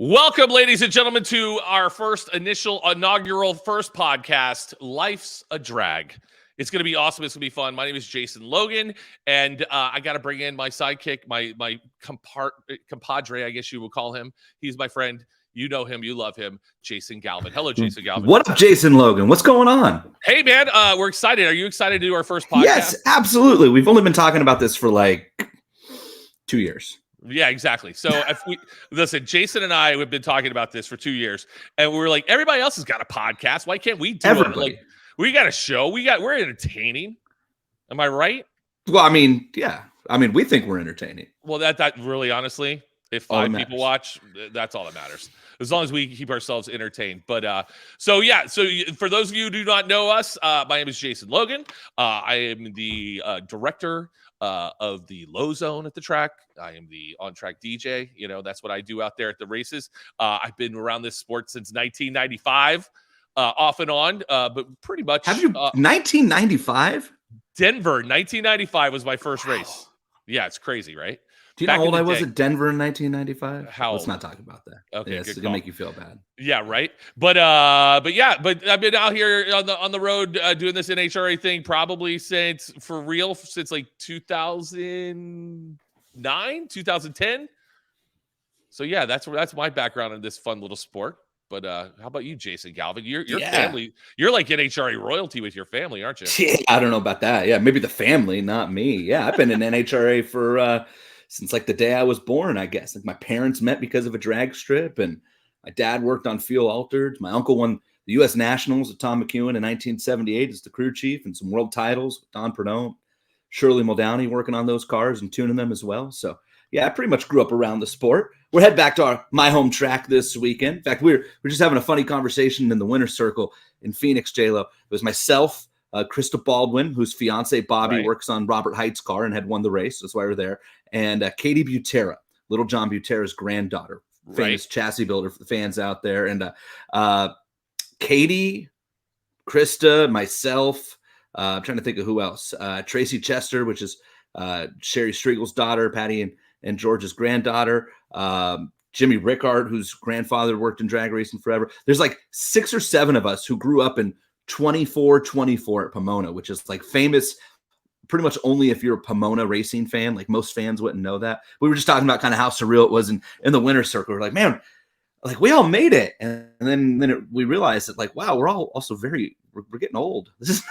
Welcome, ladies and gentlemen, to our inaugural podcast, Life's a Drag. It's going to be awesome. It's going to be fun. My name is Jason Logan, and I got to bring in my sidekick, my compadre, I guess you would call him. He's my friend. You know him. You love him. Jason Galvin. Hello, Jason Galvin. What up, Jason Logan? What's going on? Hey, man. We're excited. Are you excited to do our first podcast? Yes, absolutely. We've only been talking about this for like 2 years. Yeah, exactly. So if we listen, Jason and I have been talking about this for 2 years, and we were like, everybody else has got a podcast. Why can't we do it? Like, we got a show. We're entertaining. Am I right? Well, I mean, yeah. I mean, we think we're entertaining. Well, that really, honestly, if 5 people watch, that's all that matters. As long as we keep ourselves entertained. But so for those of you who do not know us, my name is Jason Logan. I am the director of the Low Zone at the track. I am the on-track DJ. You know, that's what I do out there at the races. I've been around this sport since 1995, off and on, but pretty much. Have you 1995? Denver, 1995 was my first race. Yeah, it's crazy, right? Do you know how old I was at Denver in 1995? How Let's old? not talk about that. Okay, yes, it'll make you feel bad. Yeah, right. But I've been out here on the road doing this NHRA thing probably since like 2009, 2010. So yeah, that's my background in this fun little sport. But how about you, Jason Galvin? Your family, you're like NHRA royalty with your family, aren't you? Yeah, I don't know about that. Yeah, maybe the family, not me. Yeah, I've been in NHRA for since like the day I was born, I guess. Like my parents met because of a drag strip, and my dad worked on Fuel Altered. My uncle won the U.S. Nationals with Tom McEwen in 1978 as the crew chief, and some world titles with Don Perdome, Shirley Muldowney working on those cars and tuning them as well. So yeah, I pretty much grew up around the sport. We're heading back to my home track this weekend. In fact, we're just having a funny conversation in the winner's circle in Phoenix, J-Lo. It was myself, Krista Baldwin, whose fiance Bobby works on Robert Height's car and had won the race. That's why we're there. And Katie Butera, Little John Butera's granddaughter, famous chassis builder for the fans out there. And Katie, Krista, myself, I'm trying to think of who else. Tracy Chester, which is Sherry Striegel's daughter, Patty and George's granddaughter. Jimmy Rickard, whose grandfather worked in drag racing forever. There's like 6 or 7 of us who grew up in 24 at Pomona, which is like famous pretty much only if you're a Pomona racing fan. Like most fans wouldn't know that. We were just talking about kind of how surreal it was in the winner's circle. We're like, man, like we all made it. And then we realized that like, wow, we're all also we're getting old. This is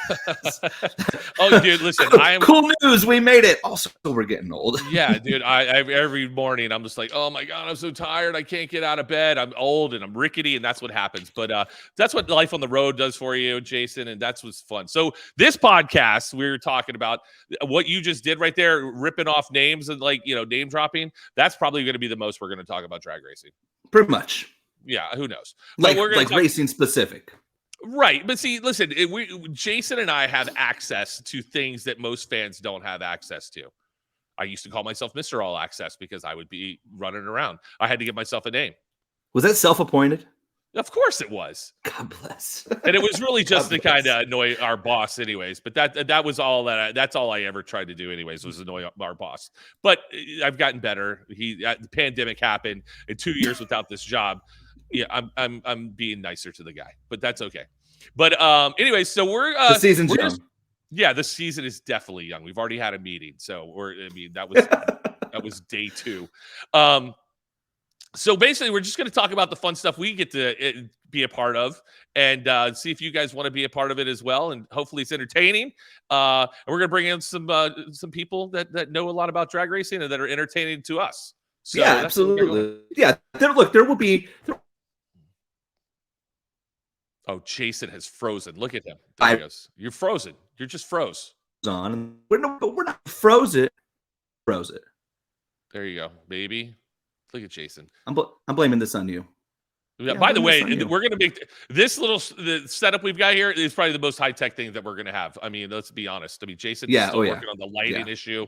oh, dude, listen, cool news. We made it. Also, we're getting old. Yeah, dude. I every morning I'm just like, oh my God, I'm so tired. I can't get out of bed. I'm old and I'm rickety, and that's what happens. But that's what life on the road does for you, Jason, and that's what's fun. So this podcast, we were talking about what you just did right there, ripping off names and like name dropping. That's probably going to be the most we're going to talk about drag racing. Pretty much. Yeah, who knows? Like racing specific. Right. But see, listen, Jason and I have access to things that most fans don't have access to. I used to call myself Mr. All Access because I would be running around. I had to give myself a name. Was that self-appointed? Of course it was. God bless. And it was really just to kind of annoy our boss anyways. But that was all that's all I ever tried to do anyways, was annoy our boss. But I've gotten better. The pandemic happened, and 2 years without this job. Yeah, I'm being nicer to the guy, but that's okay. But anyway, so we're the season's young. Yeah, the season is definitely young. We've already had a meeting, so that was day 2. So basically, we're just going to talk about the fun stuff we get to be a part of, and see if you guys want to be a part of it as well. And hopefully, it's entertaining. And we're going to bring in some people that know a lot about drag racing and that are entertaining to us. So yeah, absolutely. Yeah, there will be. Oh, Jason has frozen. Look at him. There he goes. You're frozen. You're just froze. We're not frozen. Froze it. There you go, baby. Look at Jason. I'm blaming this on you. Yeah, by the way, we're going to make this the setup we've got here is probably the most high-tech thing that we're going to have. I mean, let's be honest. I mean, Jason is still working on the lighting issue.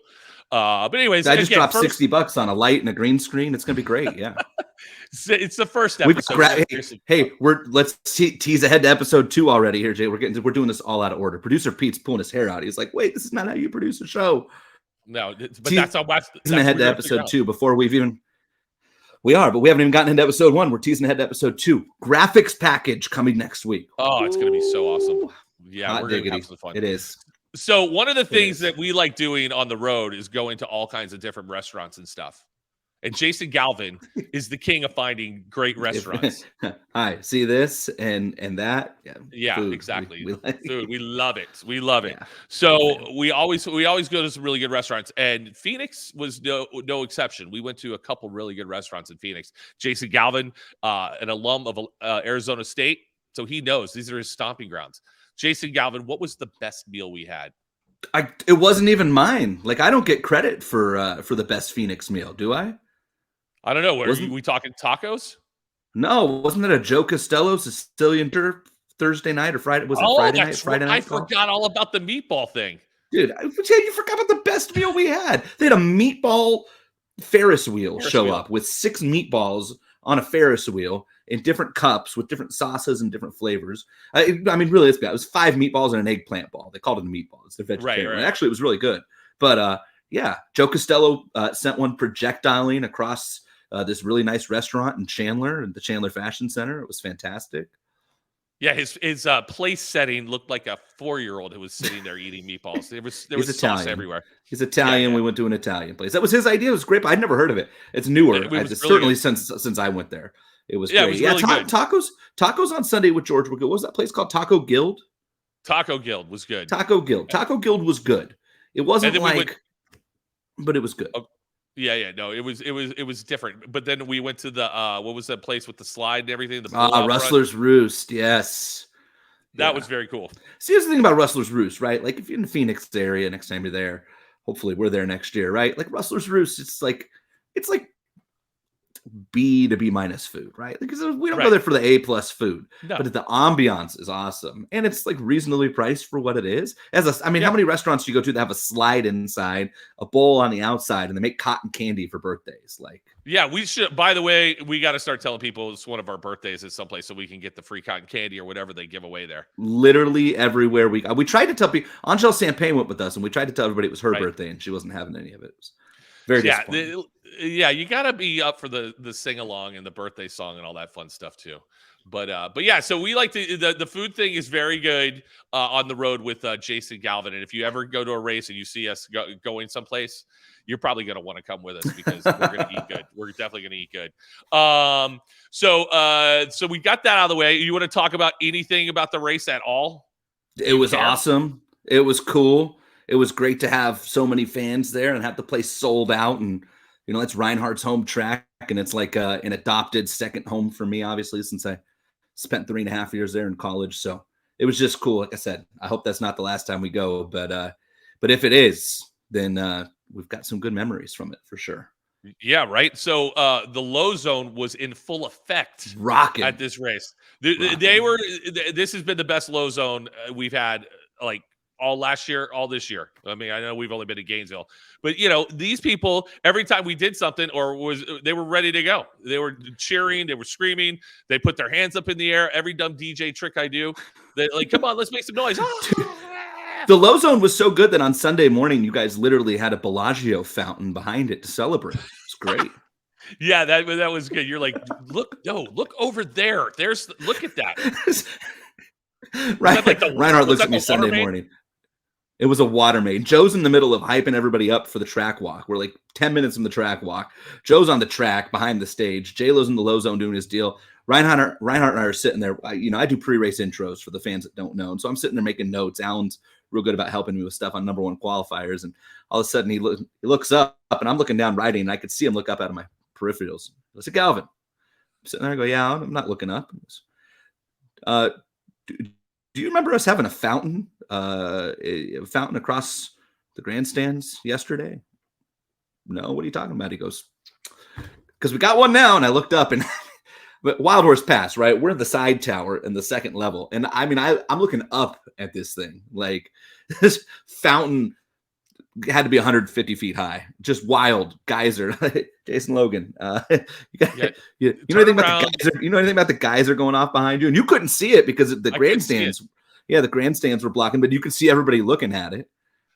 But anyways, I just dropped $60 on a light and a green screen. It's going to be great. Yeah. It's the first episode. Let's tease ahead to episode 2 already here, Jay. We're doing this all out of order. Producer Pete's pulling his hair out. He's like, wait, this is not how you produce a show. No, but that's how. That's ahead to episode 2 before we've even. We are, but we haven't even gotten into episode 1. We're teasing ahead to episode 2. Graphics package coming next week. Oh, it's going to be so awesome. Yeah, Hot we're going to diggity. have some fun. It is. So one of the things that we like doing on the road is going to all kinds of different restaurants and stuff. And Jason Galvin is the king of finding great restaurants. Hi, see this and that. Yeah, food. exactly. We like Food. We love it. We love it. Yeah. So we always go to some really good restaurants, and Phoenix was no exception. We went to a couple really good restaurants in Phoenix. Jason Galvin, an alum of Arizona State, so he knows these are his stomping grounds. Jason Galvin, what was the best meal we had? It wasn't even mine. Like, I don't get credit for the best Phoenix meal, do I? I don't know. Are we talking tacos? No, wasn't it a Joe Costello Sicilian Thursday night or Friday? Was it Friday night? Friday night. I forgot all about the meatball thing, dude. You forgot about the best meal we had. They had a meatball Ferris wheel up with 6 meatballs on a Ferris wheel in different cups with different sauces and different flavors. I mean, really, it's bad. It was 5 meatballs and an eggplant ball. They called it a meatball. It's the vegetarian. Right. Actually, it was really good. But yeah, Joe Costello sent one projectiling across this really nice restaurant in Chandler, at the Chandler Fashion Center. It was fantastic. Yeah, his place setting looked like a 4-year-old who was sitting there eating meatballs. There was sauce everywhere. He's Italian. Yeah. We went to an Italian place. That was his idea. It was great. But I'd never heard of it. It's newer. Certainly since I went there. It was great. It was really good. Tacos on Sunday with George were good. What was that place called? Taco Guild? Taco Guild was good. Taco Guild. Yeah. Taco Guild was good. It wasn't but it was good. Yeah, no, it was different. But then we went to the what was that place with the slide and everything? Rustler's Roost, yes. That was very cool. See, here's the thing about Rustler's Roost, right? Like, if you're in the Phoenix area next time you're there, hopefully we're there next year, right? Like, Rustler's Roost, it's like B to B minus food, right? Because we don't go there for the A+ food, but the ambiance is awesome, and it's like reasonably priced for what it is. How many restaurants do you go to that have a slide inside, a bowl on the outside, and they make cotton candy for birthdays? Like, yeah, we should. By the way, we got to start telling people it's one of our birthdays is someplace so we can get the free cotton candy or whatever they give away there. Literally everywhere we tried to tell people. Angel Champagne went with us, and we tried to tell everybody it was her birthday, and she wasn't having any of it. It was very disappointing. You got to be up for the sing along and the birthday song and all that fun stuff too. But yeah, so we like the food thing is very good on the road with Jason Galvin. And if you ever go to a race and you see us going someplace, you're probably going to want to come with us because we're going to eat good. We're definitely going to eat good. So we got that out of the way. You want to talk about anything about the race at all? It was awesome. It was cool. It was great to have so many fans there and have the place sold out. And, you know, it's Reinhardt's home track, and it's like an adopted second home for me, obviously, since I spent 3.5 years there in college. So it was just cool. Like I said, I hope that's not the last time we go, but if it is, then we've got some good memories from it for sure. Yeah, right. So the low zone was in full effect rocking at this race. This has been the best low zone we've had, like, all last year, all this year. I mean, I know we've only been to Gainesville, but you know, these people, every time we did something they were ready to go. They were cheering, they were screaming, they put their hands up in the air. Every dumb DJ trick I do, they like, come on, let's make some noise. The low zone was so good that on Sunday morning, you guys literally had a Bellagio fountain behind it to celebrate. It's great. Yeah, that was good. You're like, look over there. Look at that. Reinhardt looks at me Sunday morning. It was a water main. Joe's in the middle of hyping everybody up for the track walk. We're like 10 minutes from the track walk. Joe's on the track behind the stage. J-Lo's in the low zone doing his deal. Reinhardt and I are sitting there. I do pre-race intros for the fans that don't know. And so I'm sitting there making notes. Alan's real good about helping me with stuff on number one qualifiers. And all of a sudden he looks up, and I'm looking down riding, and I could see him look up out of my peripherals. I said, Galvin. I'm sitting there. I go, yeah, I'm not looking up. Do you remember us having a fountain across the grandstands yesterday? No, what are you talking about? He goes, because we got one now. And I looked up, and but Wild Horse Pass, right? We're in the side tower in the second level. And I mean, I'm looking up at this thing. Like, this fountain had to be 150 feet high. Just wild geyser. Jason Logan. You know anything about the geyser? You know anything about the geyser going off behind you? And you couldn't see it because the grandstands. Yeah, the grandstands were blocking, but you could see everybody looking at it.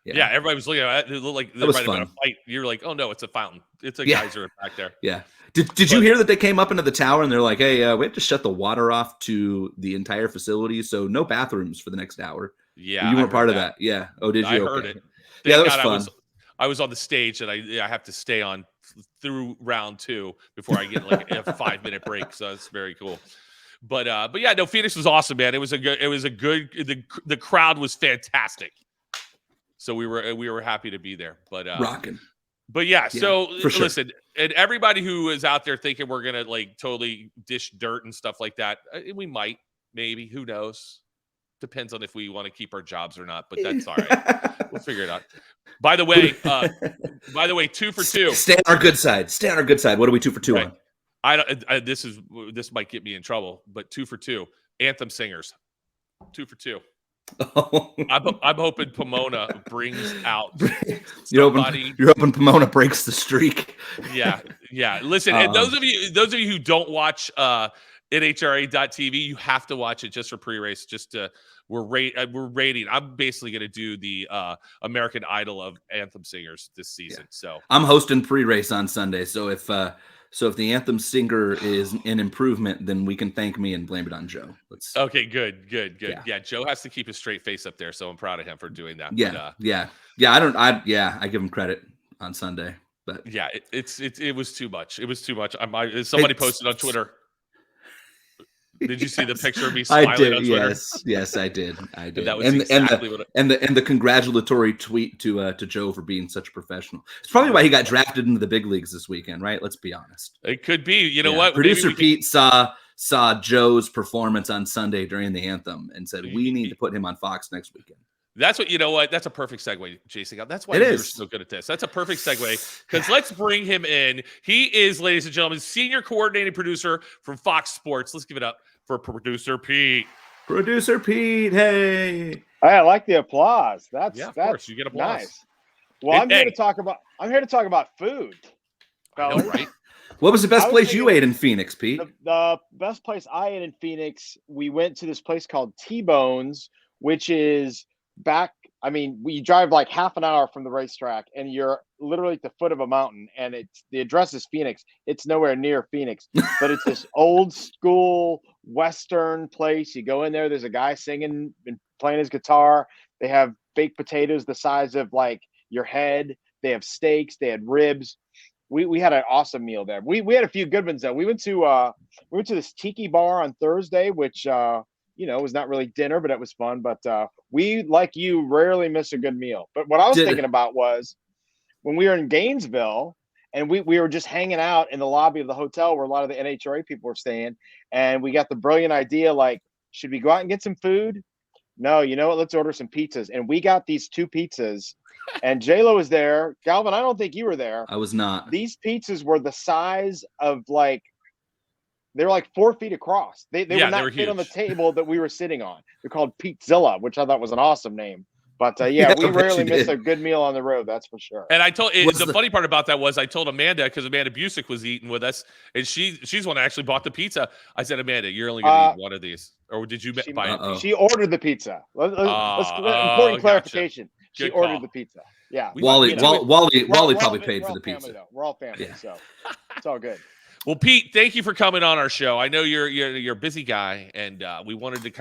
Yeah, everybody was looking at it. It looked like they might have been a fight. You're like, oh no, it's a fountain. It's a geyser back there. Yeah. Did you hear that they came up into the tower and they're like, hey, we have to shut the water off to the entire facility, so no bathrooms for the next hour. Yeah, you weren't part of that. Yeah. Oh, did you? I heard it. Yeah, that was fun. I was on the stage and I have to stay on through round 2 before I get like a 5-minute break. So that's very cool. But yeah, no, Phoenix was awesome, man. It was a good. The crowd was fantastic. So we were happy to be there. But rocking. But yeah, so sure. Listen, and everybody who is out there thinking we're gonna like totally dish dirt and stuff like that, we might, maybe, who knows? Depends on if we want to keep our jobs or not. But that's all right. We'll figure it out. By the way, 2 for 2. Stay on our good side. Stay on our good side. What are we 2 for 2 on? This might get me in trouble, but 2 for 2. Anthem singers, 2 for 2. Oh. I'm hoping Pomona brings out you're hoping Pomona breaks the streak. Yeah. Listen, and those of you who don't watch NHRA.TV, you have to watch it just for pre-race. We're rating. I'm basically going to do the American Idol of anthem singers this season. Yeah. So I'm hosting pre-race on Sunday. So if the anthem singer is an improvement, then we can thank me and blame it on Joe. Okay, good. Yeah, Joe has to keep his straight face up there, so I'm proud of him for doing that. Yeah, but, I give him credit on Sunday, but yeah, it was too much. It was too much. Somebody posted on Twitter. Did you see the picture of me smiling I did, on Twitter? Yes, I did. That was exactly what. And the congratulatory tweet to Joe for being such a professional. It's probably why he got drafted into the big leagues this weekend, right? Let's be honest. It could be. You know what? Producer Pete saw Joe's performance on Sunday during the anthem and said, we need to put him on Fox next weekend. That's what, you know what? That's a perfect segue, Jason. That's why you're so good at this. That's a perfect segue because let's bring him in. He is, ladies and gentlemen, senior coordinating producer from Fox Sports. Let's give it up for Producer Pete. Producer Pete, hey. I like the applause. Of course, you get applause. Nice. Well, I'm here to talk about food. I know, right? What was the best place you ate in Phoenix, Pete? The best place I ate in Phoenix, we went to this place called T-Bones, which is we drive like half an hour from the racetrack and you're literally at the foot of a mountain, and the address is Phoenix. It's nowhere near Phoenix, but it's this old school Western place. You go in there, there's a guy singing and playing his guitar. They have baked potatoes the size of like your head. They have steaks, they had ribs. We had an awesome meal there. We had a few good ones though. We went to this tiki bar on Thursday, which was not really dinner, but it was fun. But we, like you, rarely miss a good meal. But what I was thinking about was when we were in Gainesville and we were just hanging out in the lobby of the hotel where a lot of the NHRA people were staying. And we got the brilliant idea, like, should we go out and get some food? No, you know what? Let's order some pizzas. And we got these 2 pizzas. And J-Lo was there. Galvin, I don't think you were there. I was not. These pizzas were the size of they were like 4 feet across. They would not fit on the table that we were sitting on. They're called Pizzilla, which I thought was an awesome name. But we rarely miss a good meal on the road. That's for sure. And I told the funny part about that was I told Amanda, because Amanda Busick was eating with us, and she's the one that actually bought the pizza. I said, Amanda, you're only going to eat one of these, or did you buy it? She ordered the pizza. Important clarification. Gotcha. She ordered the pizza. Yeah. Wally probably paid for the pizza. Though. We're all family, so it's all good. Well, Pete, thank you for coming on our show. I know you're a busy guy, and we wanted to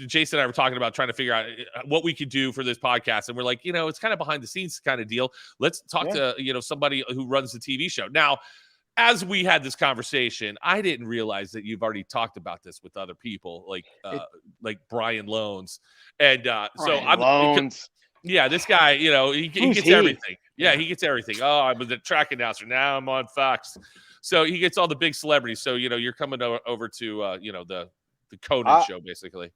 Jason and I were talking about trying to figure out what we could do for this podcast, and we're like, it's kind of behind the scenes kind of deal. Let's talk to somebody who runs the TV show. Now, as we had this conversation, I didn't realize that you've already talked about this with other people, like Brian Loans, and this guy, he gets everything. Yeah, he gets everything. Oh, I was a track announcer. Now I'm on Fox. So he gets all the big celebrities. So, you're coming over to, the Conan show, basically.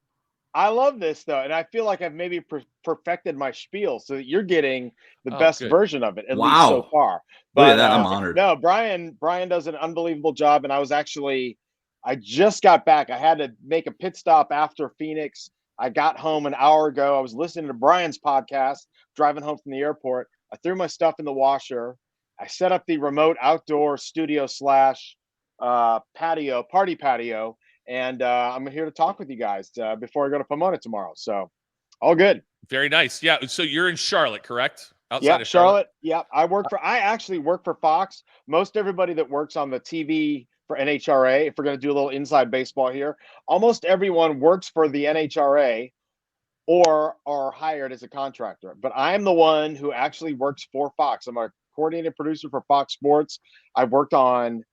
I love this, though. And I feel like I've maybe perfected my spiel so that you're getting the best version of it, at least so far. But look at that. I'm honored. No, Brian does an unbelievable job. And I just got back. I had to make a pit stop after Phoenix. I got home an hour ago. I was listening to Brian's podcast, driving home from the airport. I threw my stuff in the washer. I set up the remote outdoor studio / party patio, and I'm here to talk with you guys before I go to Pomona tomorrow. So all good. Very nice. Yeah. So you're in Charlotte, correct? outside of Charlotte. Yeah, I actually work for Fox. Most everybody that works on the TV for NHRA, if we're going to do a little inside baseball here, almost everyone works for the NHRA or are hired as a contractor. But I'm the one who actually works for Fox. I'm a coordinated producer for Fox Sports. I've worked on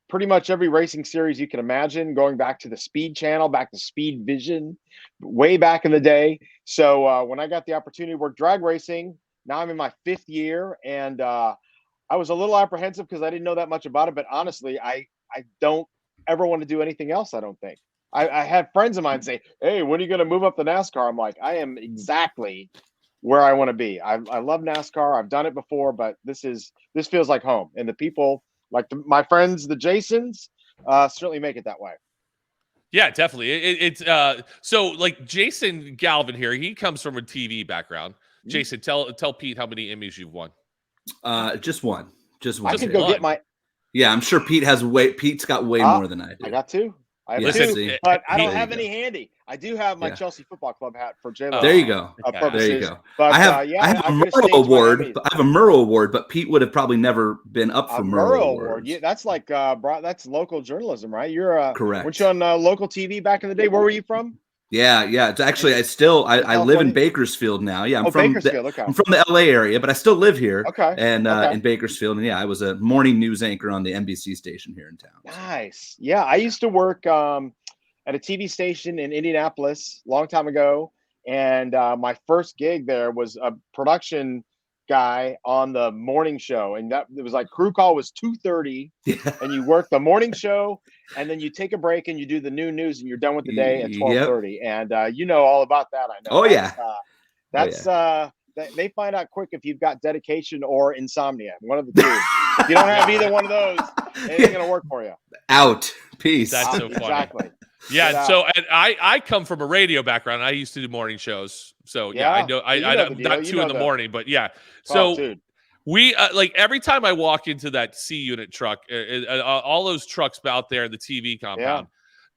pretty much every racing series you can imagine, going back to the Speed Channel, back to Speed Vision, way back in the day. So when I got the opportunity to work drag racing, now I'm in my 5th year, and I was a little apprehensive because I didn't know that much about it. But honestly, I don't ever want to do anything else. I don't think. I had friends of mine say, "Hey, when are you going to move up the NASCAR?" I'm like, I am exactly where I want to be. I love NASCAR. I've done it before, but this feels like home, and the people, like my friends, the Jasons, certainly make it that way. Yeah, definitely. It's so like Jason Galvin here. He comes from a TV background. Jason, tell Pete how many Emmys you've won. Just one. I could go get my. Yeah, I'm sure Pete's got way more than I do. I got 2. I have 2, but I don't have any handy. I do have my Chelsea Football Club hat for J-Lo. There you go. Purposes. There you go. But I have a Murrow award. I have a Murrow award, but Pete would have probably never been up for Murrow award. Yeah, that's like that's local journalism, right? You're correct. Weren't you on local TV back in the day? Where were you from? Yeah. It's actually I live in Bakersfield now. Yeah, I'm from the LA area, but I still live here. Okay. And in Bakersfield, and yeah, I was a morning news anchor on the NBC station here in town. Nice. Yeah, I used to work at a TV station in Indianapolis a long time ago, and my first gig there was a production guy on the morning show, and that it was like crew call was 2:30, and you work the morning show, and then you take a break and you do the noon news, and you're done with the day at 12:30. And you know all about that, I know. They find out quick if you've got dedication or insomnia, one of the two. If you don't have either one of those, it ain't gonna work for you. Out. Peace. That's so funny. Exactly. Yeah, so and I come from a radio background. I used to do morning shows, so yeah, I know. I not 2 in the morning, but yeah. So we like every time I walk into that C unit truck, all those trucks out there in the TV compound.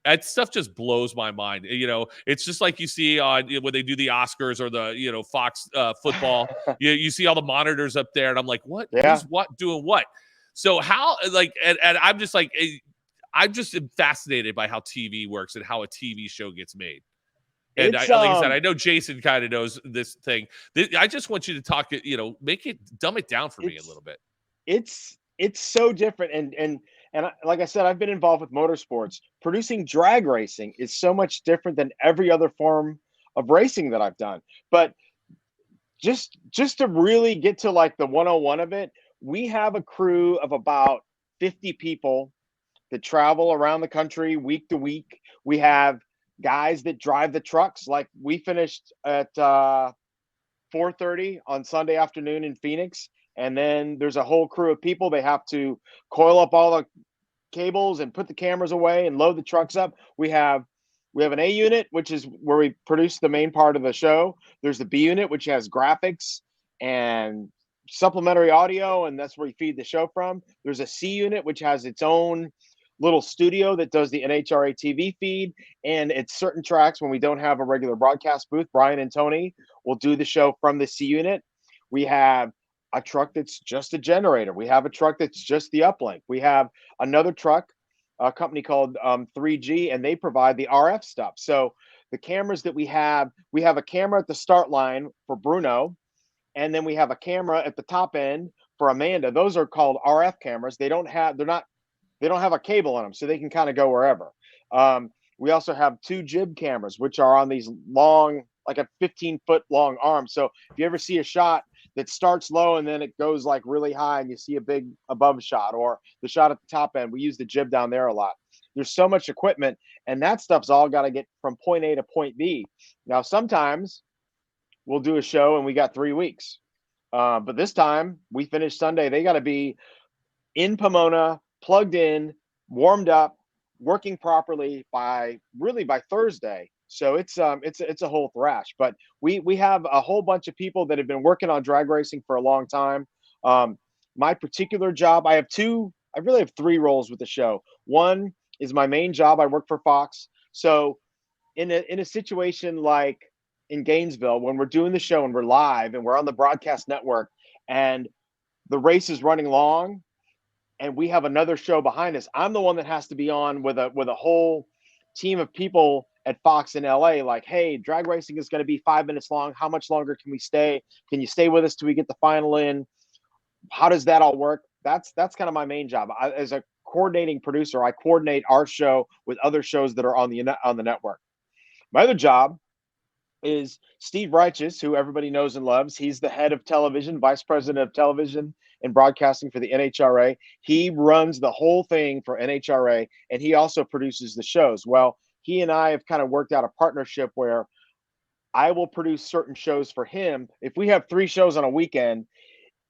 That stuff just blows my mind. You know, it's just like you see on when they do the Oscars or the Fox football. you see all the monitors up there, and I'm like, what? Who's what doing what? So how like and I'm just like. I'm just fascinated by how TV works and how a TV show gets made. And like I said, I know Jason kind of knows this thing. I just want you to talk, dumb it down for me a little bit. It's so different. And like I said, I've been involved with motorsports. Producing drag racing is so much different than every other form of racing that I've done. But just to really get to like the 101 of it, we have a crew of about 50 people that travel around the country week to week. We have guys that drive the trucks. Like we finished at 4:30 on Sunday afternoon in Phoenix. And then there's a whole crew of people. They have to coil up all the cables and put the cameras away and load the trucks up. We have an A unit, which is where we produce the main part of the show. There's the B unit, which has graphics and supplementary audio, and that's where you feed the show from. There's a C unit, which has its own little studio that does the NHRA TV feed, and at certain tracks when we don't have a regular broadcast booth, Brian and Tony will do the show from the C unit. We have a truck that's just a generator. We have a truck that's just the uplink. We have another truck, a company called 3G, and they provide the RF stuff. So the cameras that we have a camera at the start line for Bruno, and then we have a camera at the top end for Amanda. Those are called RF cameras. They don't have a cable on them, so they can kind of go wherever. We also have 2 jib cameras, which are on these long, like a 15-foot long arm. So if you ever see a shot that starts low and then it goes like really high and you see a big above shot, or the shot at the top end, we use the jib down there a lot. There's so much equipment, and that stuff's all got to get from point A to point B. Now, sometimes we'll do a show and we got 3 weeks. But this time we finished Sunday. They got to be in Pomona, plugged in, warmed up, working properly by Thursday. So it's a whole thrash. But we have a whole bunch of people that have been working on drag racing for a long time. My particular job, I really have 3 roles with the show. One is my main job. I work for Fox. So in a situation like in Gainesville, when we're doing the show and we're live and we're on the broadcast network and the race is running long and we have another show behind us, I'm the one that has to be on with a whole team of people at Fox in LA, like, hey, drag racing is going to be 5 minutes long. How much longer can we stay? Can you stay with us till we get the final in? How does that all work? That's kind of my main job. As a coordinating producer, I coordinate our show with other shows that are on the network. My other job is Steve Righteous, who everybody knows and loves. He's the head of television, vice president of television and broadcasting for the NHRA. He runs the whole thing for NHRA, and he also produces the shows. Well, he and I have kind of worked out a partnership where I will produce certain shows for him. If we have 3 shows on a weekend,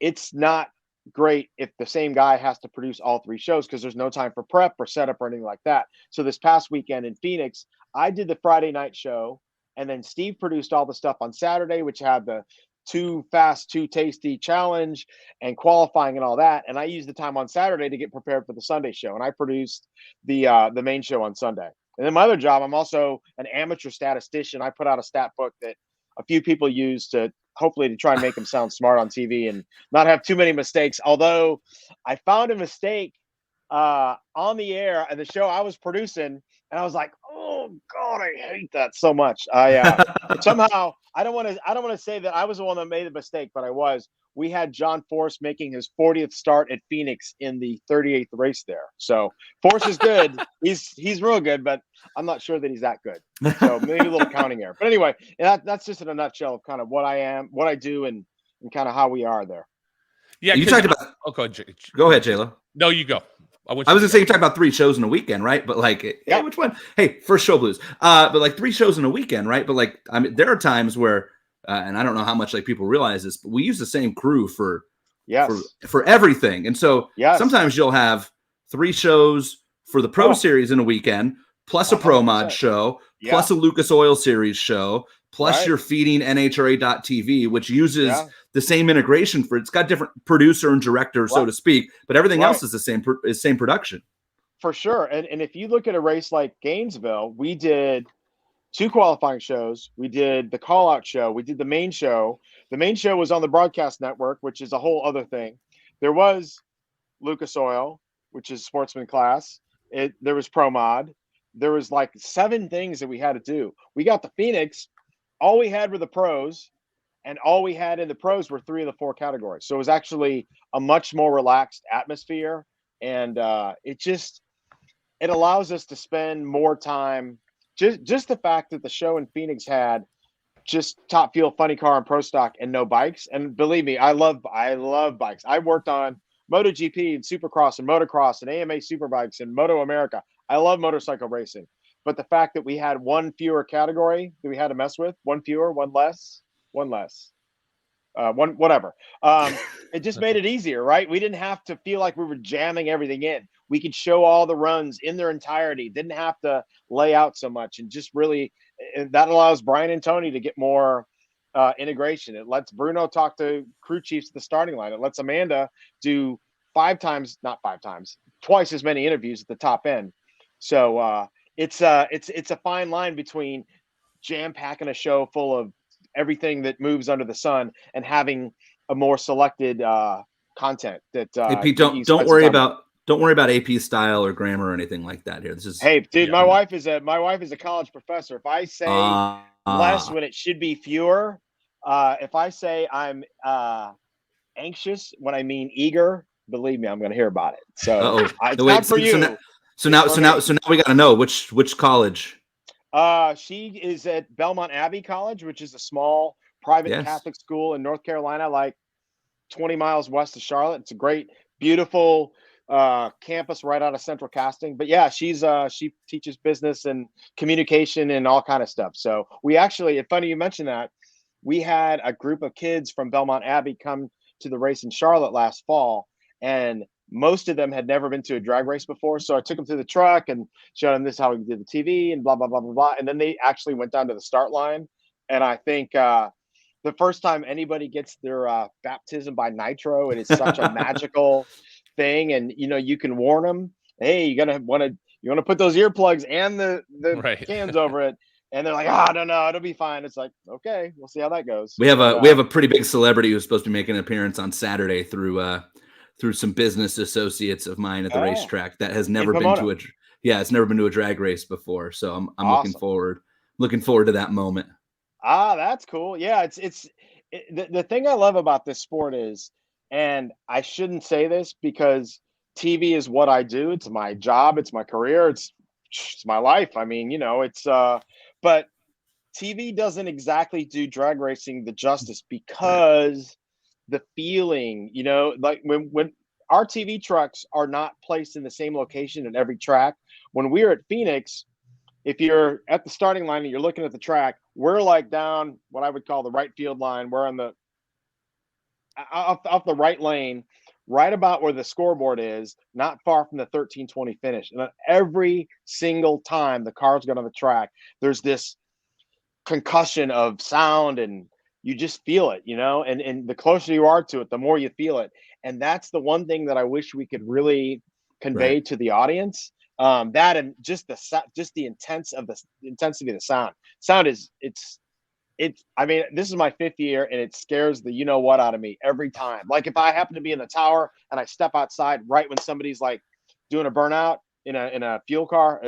it's not great if the same guy has to produce all 3 shows because there's no time for prep or setup or anything like that. So this past weekend in Phoenix, I did the Friday night show, and then Steve produced all the stuff on Saturday, which had the Too Fast, Too Tasty challenge and qualifying and all that. And I used the time on Saturday to get prepared for the Sunday show, and I produced the main show on Sunday. And then my other job, I'm also an amateur statistician. I put out a stat book that a few people use to hopefully to try and make them sound smart on TV and not have too many mistakes. Although I found a mistake on the air and the show I was producing, and I was like, oh God, I hate that so much. Somehow I don't want to say that I was the one that made the mistake, but I was. We had John Force making his 40th start at Phoenix in the 38th race there. So Force is good. He's real good, but I'm not sure that he's that good. So maybe a little counting error. But anyway, that's just in a nutshell of kind of what I am, what I do, and kind of how we are there. Yeah, you talked about. Oh, go ahead, J-Lo. No, you go. I was gonna say you talked about 3 shows in a weekend, right? But like, yeah, which one? Hey, first show blues. But like 3 shows in a weekend, right? But like, I mean, there are times where, and I don't know how much like people realize this, but we use the same crew for everything, and so sometimes you'll have 3 shows for the Pro Series in a weekend, plus a 100%. Pro Mod show, plus a Lucas Oil Series show, plus you're feeding NHRA.TV, which uses the same integration for it's got different producer and director, so to speak, but everything else is the same production. For sure. And if you look at a race like Gainesville, we did 2 qualifying shows. We did the call out show. We did the main show. The main show was on the broadcast network, which is a whole other thing. There was Lucas Oil, which is sportsman class. There was Pro Mod. There was like 7 things that we had to do. We got to Phoenix. All we had were the pros, and all we had in the pros were 3 of the 4 categories. So it was actually a much more relaxed atmosphere. And it allows us to spend more time. Just the fact that the show in Phoenix had just Top Fuel, Funny Car, and Pro Stock, and no bikes. And believe me, I love bikes. I worked on MotoGP and Supercross and Motocross and AMA Superbikes and Moto America. I love motorcycle racing. But the fact that we had 1 fewer category that we had to mess with, 1 fewer, 1 less, whatever. It just made it easier, right? We didn't have to feel like we were jamming everything in. We could show all the runs in their entirety. Didn't have to lay out so much, and just really, and that allows Brian and Tony to get more integration. It lets Bruno talk to crew chiefs at the starting line. It lets Amanda do twice as many interviews at the top end. So it's a fine line between jam packing a show full of everything that moves under the sun and having a more selected content that hey, Pete, don't worry about AP style or grammar or anything like that here. This is my wife is a college professor. If I say less when it should be fewer, if I say I'm anxious when I mean eager, believe me, I'm going to hear about it. So it's not for you. So now we got to know which college. She is at Belmont Abbey College, which is a small private Catholic school in North Carolina, like 20 miles west of Charlotte. It's a great, beautiful campus right out of Central Casting. But yeah, she teaches business and communication and all kind of stuff. So we actually, it's funny you mentioned that. We had a group of kids from Belmont Abbey come to the race in Charlotte last fall, and most of them had never been to a drag race before. So I took them to the truck and showed them this is how we did the TV and blah, blah, blah, blah, blah. And then they actually went down to the start line. And I think the first time anybody gets their baptism by nitro, it is such a magical thing. And, you can warn them, hey, you want to put those earplugs and the cans over it. And they're like, I don't know, it'll be fine. It's like, okay, we'll see how that goes. We have a pretty big celebrity who's supposed to be making an appearance on Saturday through some business associates of mine at the racetrack that has never been to it's never been to a drag race before. So I'm awesome. looking forward to that moment. That's cool. Yeah, the thing I love about this sport is, and I shouldn't say this because TV is what I do. It's my job. It's my career. It's my life. I mean, but TV doesn't exactly do drag racing the justice because the feeling, like when our TV trucks are not placed in the same location at every track. When we're at Phoenix, if you're at the starting line and you're looking at the track, we're like down what I would call the right field line. We're on the off the right lane, right about where the scoreboard is, not far from the 1320 finish. And every single time the cars go on the track, there's this concussion of sound, and you just feel it, and the closer you are to it, the more you feel it. And that's the one thing that I wish we could really convey to the audience. That and just the intensity of the sound. Sound is I mean, this is my 5th year and it scares the what out of me every time. Like if I happen to be in the tower and I step outside right when somebody's like doing a burnout in a fuel car,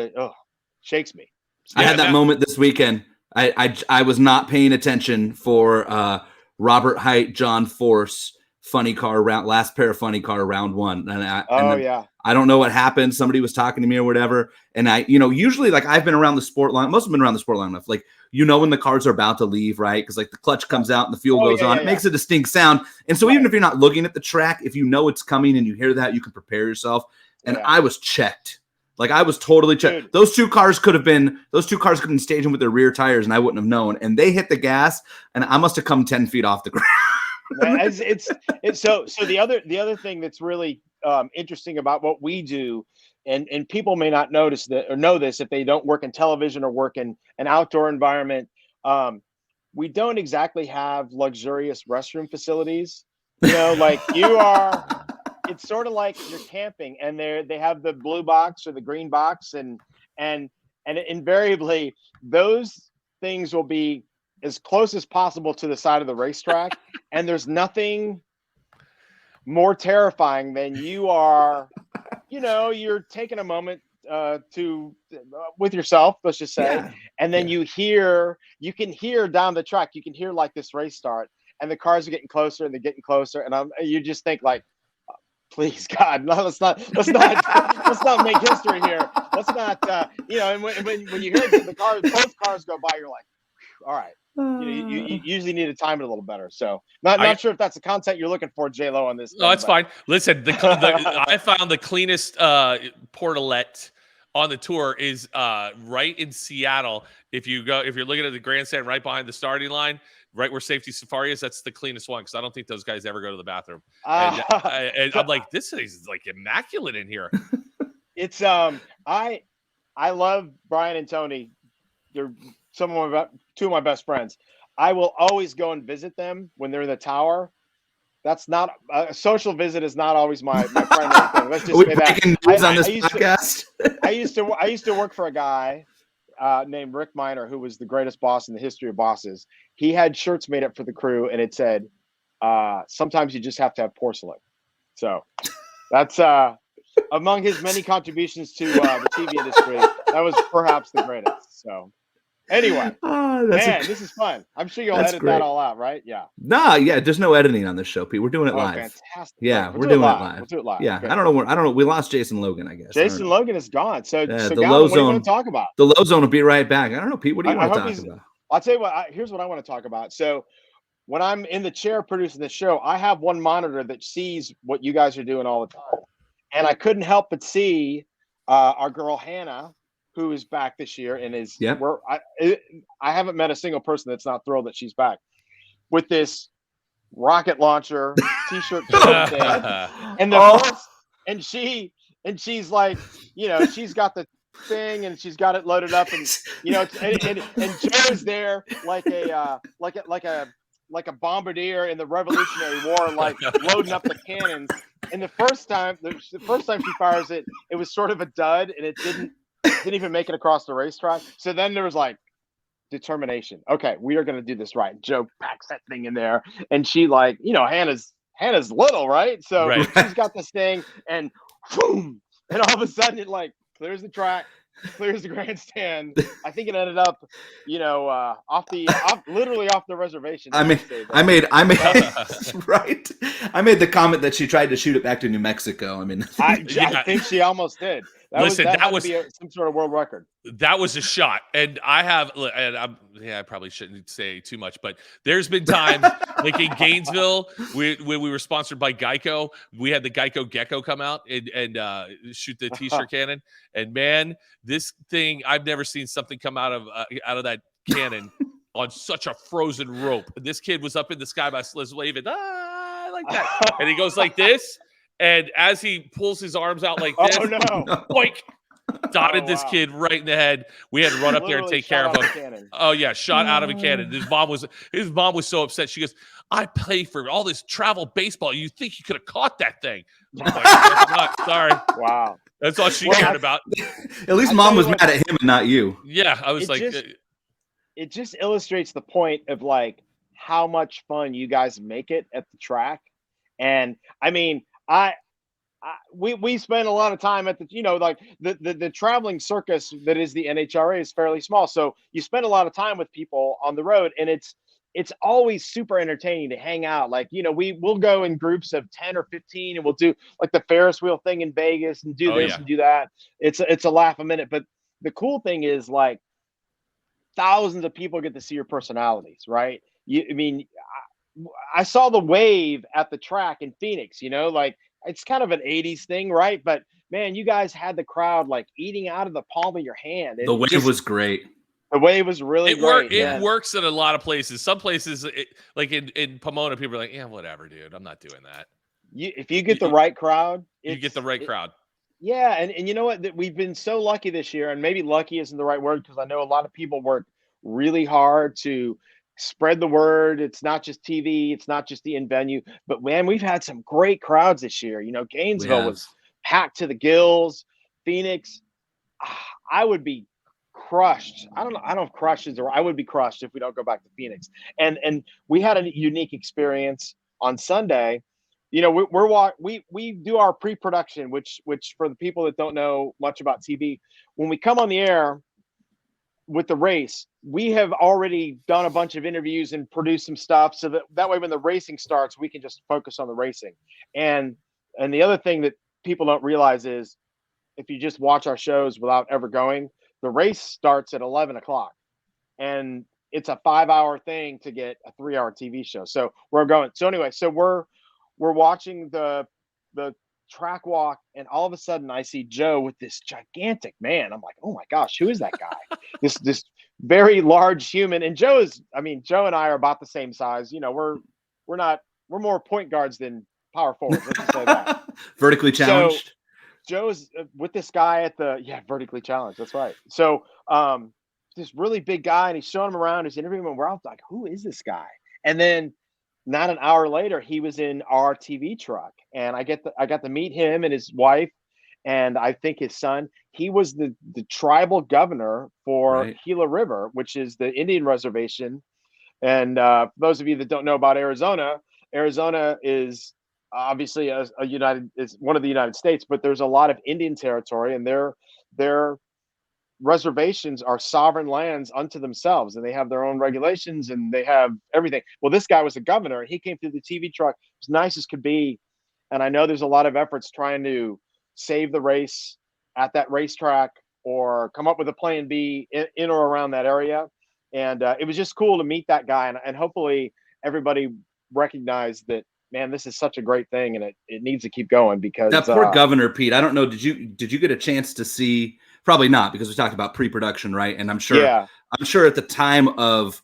shakes me. I had that moment this weekend. I was not paying attention for Robert Height, John Force funny car round, last pair of funny car round 1. I don't know what happened. Somebody was talking to me or whatever. And usually like I've been around the sport long, most have been around the sport long enough. Like, when the cars are about to leave, right? Because like the clutch comes out and the fuel goes on. It makes a distinct sound. And so even if you're not looking at the track, if you know it's coming and you hear that, you can prepare yourself. And I was checked. Like I was totally checked. Dude. Those two cars could have been staging with their rear tires and I wouldn't have known. And they hit the gas and I must have come 10 feet off the ground. So the other thing that's really interesting about what we do, and people may not notice that or know this if they don't work in television or work in an outdoor environment. We don't exactly have luxurious restroom facilities. Like you are. It's sort of like you're camping, and they have the blue box or the green box, and invariably those things will be as close as possible to the side of the racetrack. And there's nothing more terrifying than you're taking a moment with yourself, let's just say. And then you can hear down the track, you can hear like this race start and the cars are getting closer and they're getting closer. And you just think like, please God, no, let's not make history here. Let's not, and when you hear both cars go by, you're like, all right. You usually need to time it a little better. So not sure if that's the content you're looking for, J-Lo, on this. No, it's fine. Listen, I found the cleanest portalette on the tour is right in Seattle. If you're looking at the grandstand right behind the starting line, right where Safety Safari is, that's the cleanest one because I don't think those guys ever go to the bathroom. And I'm like, this is like immaculate in here. It's I love Brian and Tony. They're two of my best friends. I will always go and visit them when they're in the tower. That's not a social visit is not always my primary thing. Let's just say that. I used to work for a guy named Rick Miner, who was the greatest boss in the history of bosses. He had shirts made up for the crew, and it said, "Sometimes you just have to have porcelain." So that's among his many contributions to the TV industry. That was perhaps the greatest. So. Anyway, this is fun. I'm sure you'll edit that all out, right? Yeah. There's no editing on this show, Pete. We're doing it live. Fantastic. Yeah, we're doing it live. We'll do it live. Yeah, okay. I don't know. We lost Jason Logan, I guess. Jason Logan is gone. So the Gavin, low what zone. do you want to talk about? The low zone will be right back. I don't know, Pete. What do you want to talk about? I'll tell you what. Here's what I want to talk about. So when I'm in the chair producing the show, I have one monitor that sees what you guys are doing all the time, and I couldn't help but see our girl Hannah, who is back this year and is I haven't met a single person that's not thrilled that she's back with this rocket launcher t-shirt and she's like, she's got the thing and she's got it loaded up and and Joe's there like a bombardier in the Revolutionary War, like loading up the cannons. And the first time she fires it, it was sort of a dud and it didn't even make it across the racetrack. So then there was like determination. Okay, we are going to do this right. Joe packs that thing in there, and she like, Hannah's little, right? So Right. she's got this thing, and boom, and all of a sudden it like clears the track, clears the grandstand. I think it ended up, literally off the reservation. I made right. I made the comment that she tried to shoot it back to New Mexico. I mean, I think she almost did. That was some sort of world record. That was a shot, and I probably shouldn't say too much, but there's been times like in Gainesville, when we were sponsored by Geico, we had the Geico Gecko come out and shoot the t-shirt cannon, and man, this thing, I've never seen something come out of that cannon on such a frozen rope. This kid was up in the sky by Sliz waving, I like that, and he goes like this. And as he pulls his arms out like this, boink, dotted this kid right in the head. We had to run up there and take care of him. Oh yeah, shot out of a cannon. His mom was so upset. She goes, "I pay for all this travel baseball. You think you could have caught that thing?" I'm like, not, sorry. Wow, that's all she cared about. At least mom was mad at him and not you. Yeah, I was like, it just illustrates the point of like how much fun you guys make it at the track, and I mean. We spend a lot of time at the traveling circus that is the NHRA is fairly small. So you spend a lot of time with people on the road, and it's always super entertaining to hang out. Like, we'll go in groups of 10 or 15 and we'll do like the Ferris wheel thing in Vegas and do this and do that. It's a laugh a minute. But the cool thing is like thousands of people get to see your personalities, right? I saw the wave at the track in Phoenix, like it's kind of an 80s thing, right? But man, you guys had the crowd like eating out of the palm of your hand. The wave was great. The wave was really great. It works in a lot of places. Some places, like in Pomona, people are like, yeah, whatever, dude. I'm not doing that. If you get the right crowd. You get the right crowd. Yeah, and you know what? We've been so lucky this year, and maybe lucky isn't the right word because I know a lot of people work really hard to spread the word. It's not just TV, it's not just the in venue, but man, we've had some great crowds this year. Gainesville was packed to the gills. Phoenix, I would be crushed. I don't know if crushed is, or I would be crushed if we don't go back to Phoenix. And we had a unique experience on Sunday. We do our pre-production, which for the people that don't know much about TV, when we come on the air with the race, we have already done a bunch of interviews and produced some stuff so that way when the racing starts, we can just focus on the racing. And the other thing that people don't realize is if you just watch our shows without ever going, the race starts at 11 o'clock and it's a 5-hour thing to get a 3-hour TV show. So we're watching the track walk, and all of a sudden I see Joe with this gigantic man. I'm like, oh my gosh, who is that guy? this very large human. And Joe and I are about the same size. We're more point guards than power forwards. Let's just say that. Vertically challenged. So Joe's with this guy vertically challenged. That's right. So this really big guy, and he's showing him around, he's interviewing him. We're all like, who is this guy? And then not an hour later, he was in our TV truck, and I got to meet him and his wife, and I think his son. He was the tribal governor for Gila River, which is the Indian reservation. And for those of you that don't know about Arizona is obviously is one of the United States, but there's a lot of Indian territory, and their reservations are sovereign lands unto themselves, and they have their own regulations and they have everything. Well, this guy was a governor, and he came through the TV truck as nice as could be. And I know there's a lot of efforts trying to save the race at that racetrack or come up with a plan B in or around that area. And it was just cool to meet that guy, and hopefully everybody recognized that, man, this is such a great thing, and it needs to keep going because that poor governor, Pete. I don't know. Did you get a chance to see? Probably not, because we talked about pre-production, right? And I'm sure at the time of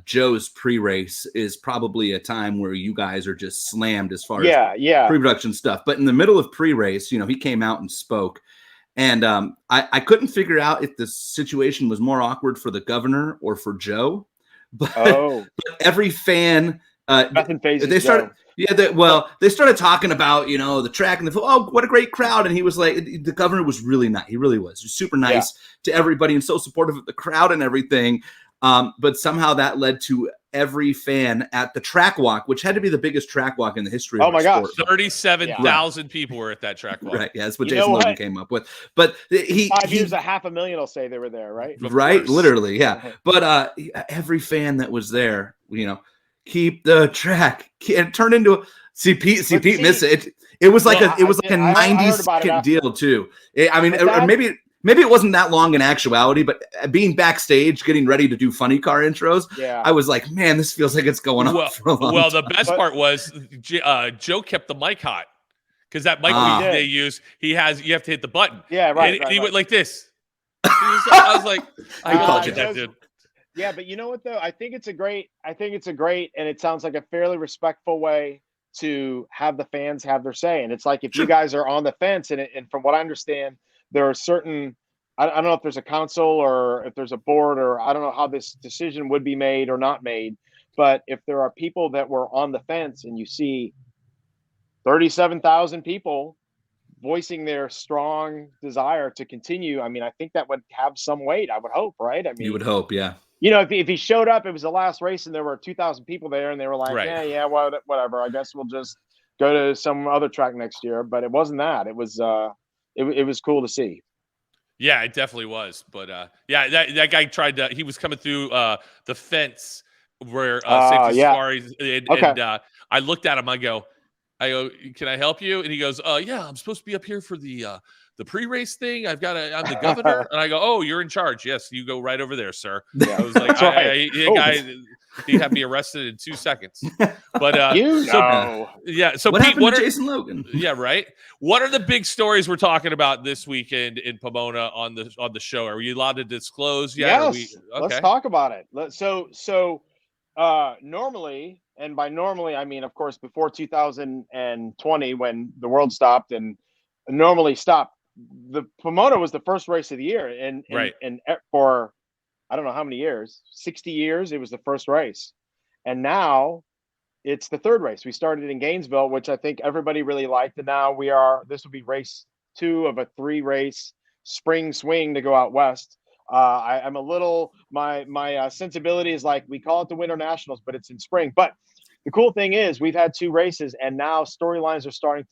Joe's pre-race is probably a time where you guys are just slammed as far as pre-production stuff. But in the middle of pre-race, he came out and spoke, and I couldn't figure out if the situation was more awkward for the governor or for Joe. But, but every fan, nothing phases they started. Joe. Yeah, they started talking about, the track and what a great crowd. And he was like, the governor was really nice. He really was super nice to everybody and so supportive of the crowd and everything. But somehow that led to every fan at the track walk, which had to be the biggest track walk in the history of Oh my sport. gosh. 37,000 people were at that track walk. Right. Yeah, that's what You Jason know Logan what? came up with. But he 5 years, 500,000 will say they were there, right? Of right, course. literally, yeah. But every fan that was there, keep the track. It turned into Pete missed it. It was like a 90-second deal too. Maybe it wasn't that long in actuality, but being backstage, getting ready to do funny car intros, I was like, man, this feels like it's going on for a long time. The best part was Joe kept the mic hot because that mic they use, you have to hit the button. Yeah, right. And he went like this. I was like, I called you that, dude. Yeah, but you know what though? I think it's a great, and it sounds like a fairly respectful way to have the fans have their say. And it's like if you guys are on the fence, and from what I understand, there are certain, I don't know if there's a council or if there's a board, or I don't know how this decision would be made or not made. But if there are people that were on the fence and you see 37,000 people voicing their strong desire to continue, I mean, I think that would have some weight, I would hope, right? I mean, you would hope, yeah. If he showed up, it was the last race and there were 2,000 people there and they were like, whatever. I guess we'll just go to some other track next year. But it wasn't that. It was it was cool to see. Yeah, it definitely was. But that guy tried to. He was coming through the fence where Safety Safaris, and I looked at him. I go, can I help you? And he goes, yeah, I'm supposed to be up here for the pre-race thing. I'm the governor. And I go, oh, you're in charge. Yes, you go right over there, sir. I was like, he had me arrested in 2 seconds. But So what Pete, happened to Jason Logan? Yeah, right. What are the big stories we're talking about this weekend in Pomona on the show? Are we allowed to disclose yet? Yes. Let's talk about it. So normally, and by normally I mean, of course, before 2020 when the world stopped and normally stopped, the Pomona was the first race of the year, and for I don't know how many years, 60 years, it was the first race. And now it's the third race. We started in Gainesville, which I think everybody really liked. And now this will be race 2 of a 3-race spring swing to go out west. I'm a little, my sensibility is like, we call it the Winter Nationals, but it's in spring. But the cool thing is we've had 2 races and now storylines are starting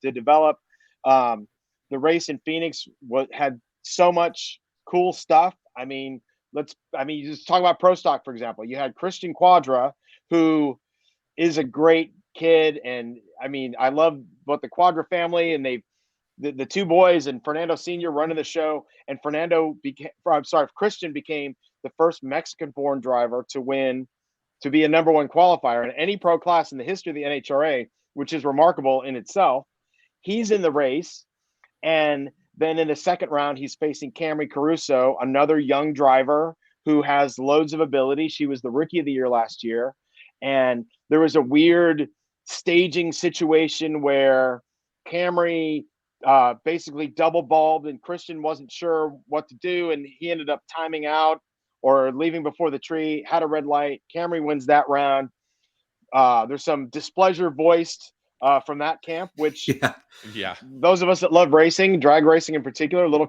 to develop. The race in Phoenix had so much cool stuff. I mean, you just talk about Pro Stock, for example. You had Christian Quadra, who is a great kid. And I mean, I love what the Quadra family and the 2 boys and Fernando Sr. running the show. And Christian became the first Mexican-born driver to be a number 1 qualifier in any pro class in the history of the NHRA, which is remarkable in itself. He's in the race. And then in the second round, he's facing Camry Caruso, another young driver who has loads of ability. She was the Rookie of the Year last year. And there was a weird staging situation where Camry basically double bulbed and Christian wasn't sure what to do. And he ended up timing out or leaving before the tree, had a red light. Camry wins that round. There's some displeasure voiced from that camp, which those of us that love racing, drag racing in particular, a little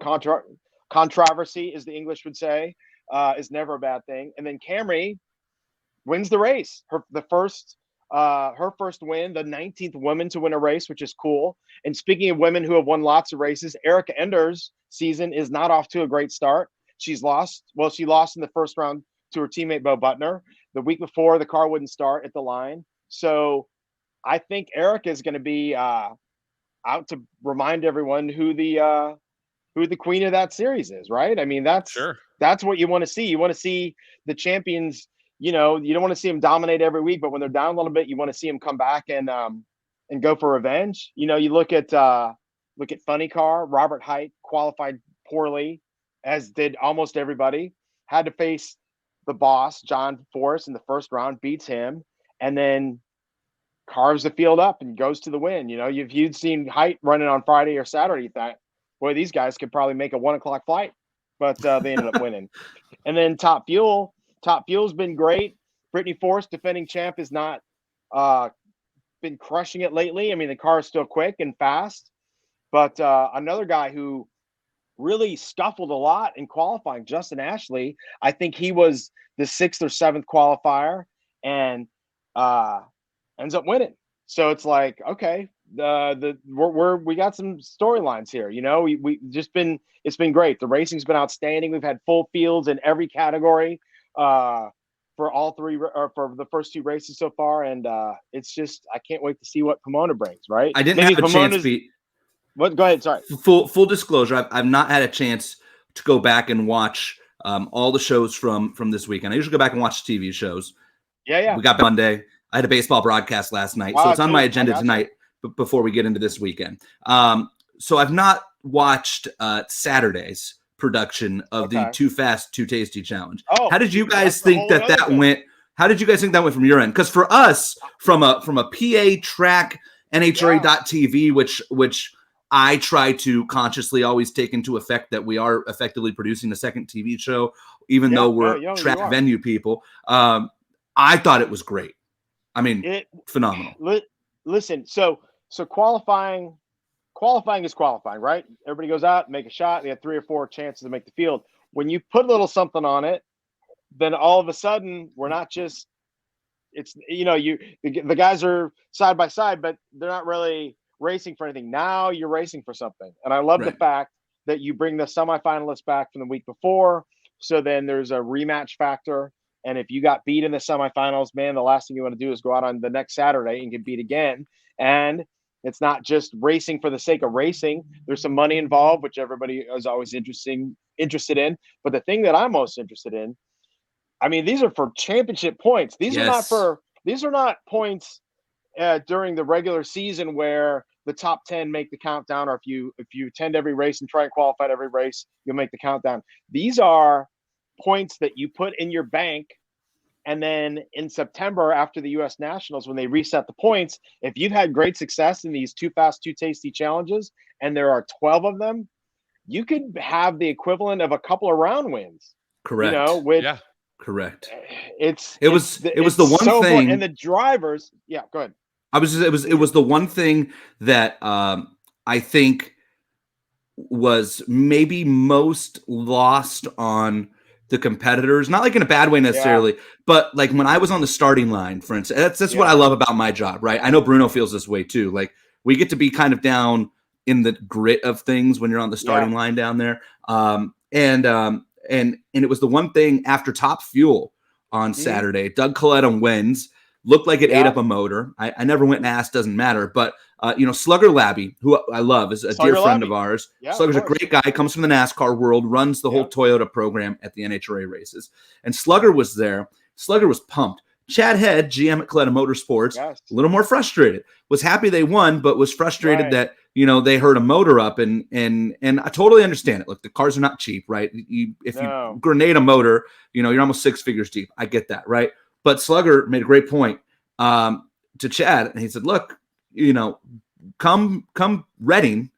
controversy, as the English would say, is never a bad thing. And then Camry wins the race, her first win, the 19th woman to win a race, which is cool. And speaking of women who have won lots of races, Erica Ender's season is not off to a great start. She lost in the first round to her teammate Bo Butner. The week before, the car wouldn't start at the line. So I think Erica is going to be out to remind everyone who the queen of that series is, right? I mean, that's what you want to see. You want to see the champions. You don't want to see them dominate every week, but when they're down a little bit, you want to see them come back and go for revenge. You look at Funny Car. Robert Hight qualified poorly, as did almost everybody. Had to face the boss, John Forrest, in the first round, beats him, and then carves the field up and goes to the win. If you'd seen Hight running on Friday or Saturday, you thought, boy, these guys could probably make a 1:00 flight, but they ended up winning. And then Top Fuel's been great. Brittany Force, defending champ, has not been crushing it lately. I mean, the car is still quick and fast, but another guy who really scuffled a lot in qualifying. Justin Ashley, I think he was the 6th or 7th qualifier and ends up winning. So it's like, okay, we got some storylines here. You know, we just been, it's been great. The racing's been outstanding. We've had full fields in every category for all three, or for the first 2 races so far, and it's just, I can't wait to see what Pomona brings. Right? I didn't have a chance, Pete. What? Go ahead. Sorry. Full disclosure, I've not had a chance to go back and watch all the shows from this weekend. I usually go back and watch TV shows. Yeah. We got Monday. I had a baseball broadcast last night, so it's on my agenda tonight. Before we get into this weekend, so I've not watched Saturday's production of the Too Fast, Too Tasty challenge. Oh, how did you guys think that went? How did you guys think that went from your end? Because for us, from a PA track, NHRA.TV, which I try to consciously always take into effect that we are effectively producing a second TV show, even though we're track venue people. I thought it was great. I mean, phenomenal. Listen, so qualifying is qualifying, right? Everybody goes out, make a shot. They have 3 or 4 chances to make the field. When you put a little something on it, then all of a sudden we're not just, it's, you know, the guys are side by side, but they're not really racing for anything. Now you're racing for something. And I love the fact that you bring the semifinalists back from the week before. So then there's a rematch factor. And if you got beat in the semifinals, man, the last thing you want to do is go out on the next Saturday and get beat again. And it's not just racing for the sake of racing. There's some money involved, which everybody is always interested in. But the thing that I'm most interested in, I mean, these are for championship points. These are not points during the regular season where the top 10 make the countdown, or if you attend every race and try and qualify at every race, you'll make the countdown. These are points that you put in your bank, and then in September after the U.S. Nationals, when they reset the points, if you've had great success in these Too Fast, Too Tasty challenges, and there are 12 of them, you could have the equivalent of a couple of round wins. Correct. You know, correct. It was the one thing, and the drivers. Yeah, go ahead. It was the one thing that I think was maybe most lost on the competitors, not like in a bad way necessarily, but like when I was on the starting line, for instance, that's what I love about my job, right? I know Bruno feels this way too. Like we get to be kind of down in the grit of things when you're on the starting line down there. And it was the one thing after Top Fuel on Saturday, Doug Coletta wins, looked like it ate up a motor. I never went and asked, doesn't matter. But, Slugger Labby, who I love, is a dear friend of ours. Yeah, Slugger's a great guy, comes from the NASCAR world, runs the whole Toyota program at the NHRA races. And Slugger was there. Slugger was pumped. Chad Head, GM at Coletta Motorsports, a little more frustrated. Was happy they won, but was frustrated that, they heard a motor up. And I totally understand it. Look, the cars are not cheap, right? If you grenade a motor, you're almost 6 figures deep. I get that, right? But Slugger made a great point to Chad, and he said, "Look, come Reading.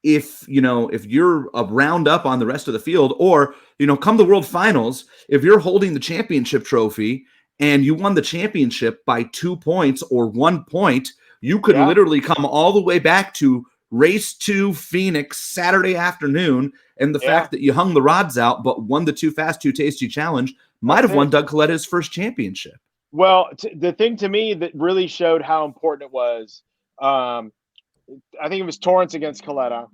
If you're a round up on the rest of the field, or come the World Finals, if you're holding the championship trophy and you won the championship by 2 points or 1 point, you could literally come all the way back to race 2 Phoenix Saturday afternoon, and the fact that you hung the rods out but won the Too Fast, Too Tasty challenge." Might have won Doug Coletta's first championship. Well, the thing to me that really showed how important it was, I think it was Torrance against Coletta,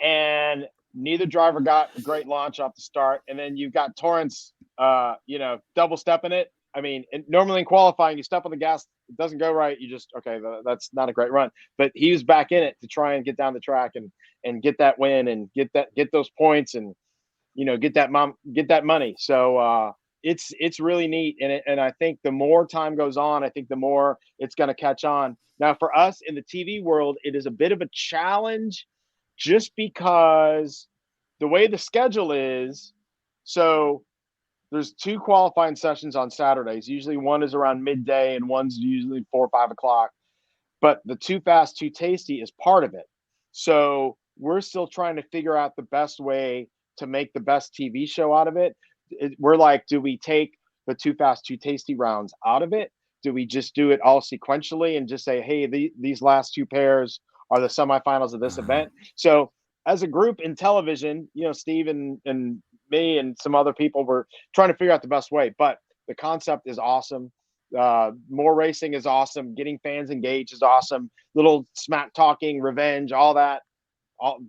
and neither driver got a great launch off the start. And then you've got Torrance, double stepping it. I mean, normally in qualifying, you step on the gas, it doesn't go right. You just, that's not a great run. But he was back in it to try and get down the track and get that win and get those points and, get that money. So, it's really neat. And I think the more time goes on, I think the more it's going to catch on. Now, for us in the TV world, it is a bit of a challenge just because the way the schedule is. So there's 2 qualifying sessions on Saturdays. Usually one is around midday and one's usually 4 or 5 o'clock. But the Too Fast, Too Tasty is part of it. So we're still trying to figure out the best way to make the best TV show out of it. We're like, do we take the Too Fast, Too Tasty rounds out of it? Do we just do it all sequentially and just say, hey, these last 2 pairs are the semifinals of this event? So as a group in television, Steve and me and some other people were trying to figure out the best way. But the concept is awesome. More racing is awesome. Getting fans engaged is awesome. Little smack talking, revenge, all that.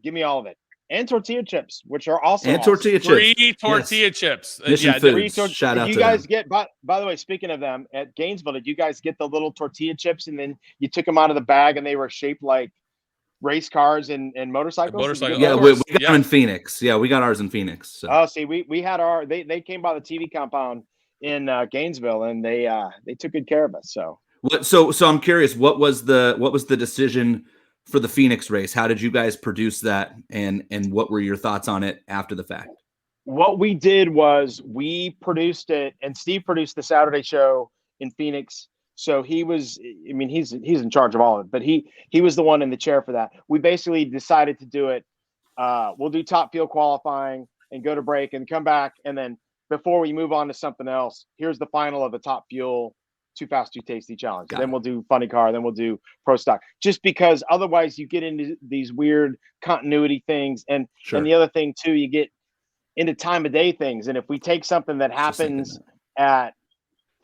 Give me all of it. And tortilla chips, which are also and awesome. tortilla chips. Free tortilla chips. Mission Foods. Shout out you to guys them. get, by the way, speaking of them, at Gainesville, did you guys get the little tortilla chips and then you took them out of the bag and they were shaped like race cars and motorcycles? Motorcycle. Yeah, we got them in Phoenix. Yeah, we got ours in Phoenix. So. Oh, see, we had they came by the TV compound in Gainesville, and they took good care of us. So so I'm curious, what was the decision for the Phoenix race? How did you guys produce that, and what were your thoughts on it after the fact? What we did was we produced it, and Steve produced the Saturday show in Phoenix. So he's in charge of all of it, but he was the one in the chair for that. We basically decided to do it. We'll do top field qualifying and go to break and come back. And then before we move on to something else, here's the final of the top fuel Too Fast, Too Tasty challenge. Then we'll do funny car. Then we'll do pro stock, just because otherwise you get into these weird continuity things. And the other thing too, you get into time of day things. And if we take something that happens at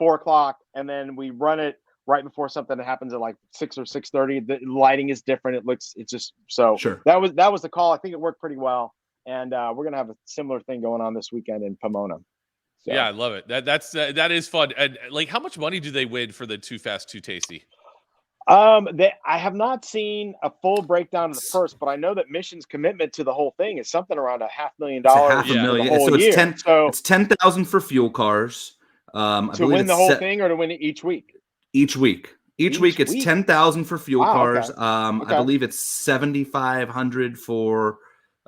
4:00 and then we run it right before something that happens at like 6 or 6:30, the lighting is different. It's just so that was the call. I think it worked pretty well. And we're going to have a similar thing going on this weekend in Pomona. So. Yeah, I love it. That is fun. And like, how much money do they win for the Too Fast, Too Tasty? I have not seen a full breakdown of the purse, but I know that Mission's commitment to the whole thing is something around $500,000. $500,000. So it's $10,000 for fuel cars. To win the whole thing, or to win it each week? Each week. Each week it's $10,000 for fuel cars. Okay. I believe it's $7,500 for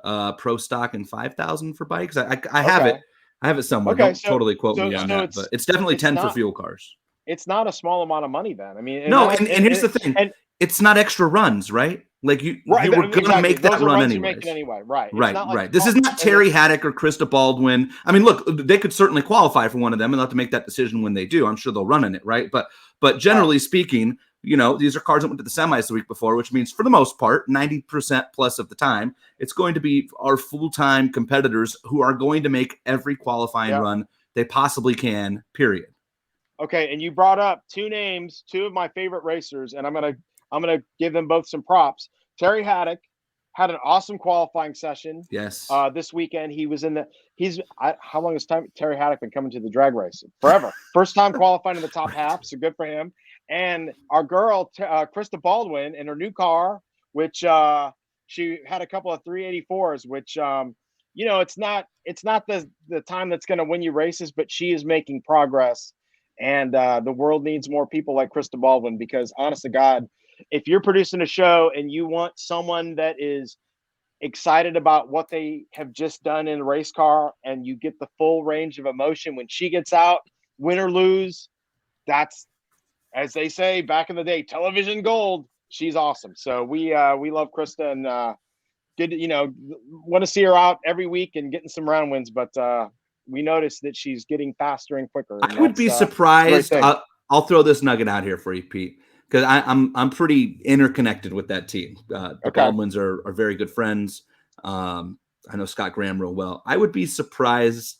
pro stock and $5,000 for bikes. I have it. I have it somewhere. Don't totally quote me on that, but it's definitely 10 for fuel cars. It's not a small amount of money then. I mean, and here's the thing. It's not extra runs, right? Like you were going to make that run anyway. Right. This is not Terry Haddock or Krista Baldwin. I mean, look, they could certainly qualify for one of them, and they'll have to make that decision when they do. I'm sure they'll run in it, right? But generally speaking, these are cars that went to the semis the week before, which means for the most part, 90% plus of the time, it's going to be our full-time competitors who are going to make every qualifying run they possibly can, period. Okay, and you brought up two names, two of my favorite racers, and I'm gonna give them both some props. Terry Haddock had an awesome qualifying session. Yes. This weekend he was how long has Terry Haddock been coming to the drag race? Forever. First time qualifying in the top half, so good for him. And our girl Krista Baldwin in her new car, which she had a couple of 384s, which it's not the time that's going to win you races, but she is making progress. And the world needs more people like Krista Baldwin, because honest to God, if you're producing a show and you want someone that is excited about what they have just done in a race car, and you get the full range of emotion when she gets out, win or lose, that's, as they say back in the day, television gold. She's awesome. So we love Krista, and want to see her out every week and getting some round wins, but we noticed that she's getting faster and quicker. And I would be surprised. I'll throw this nugget out here for you, Pete, because I'm pretty interconnected with that team. The Baldwins are very good friends. I know Scott Graham real well. I would be surprised,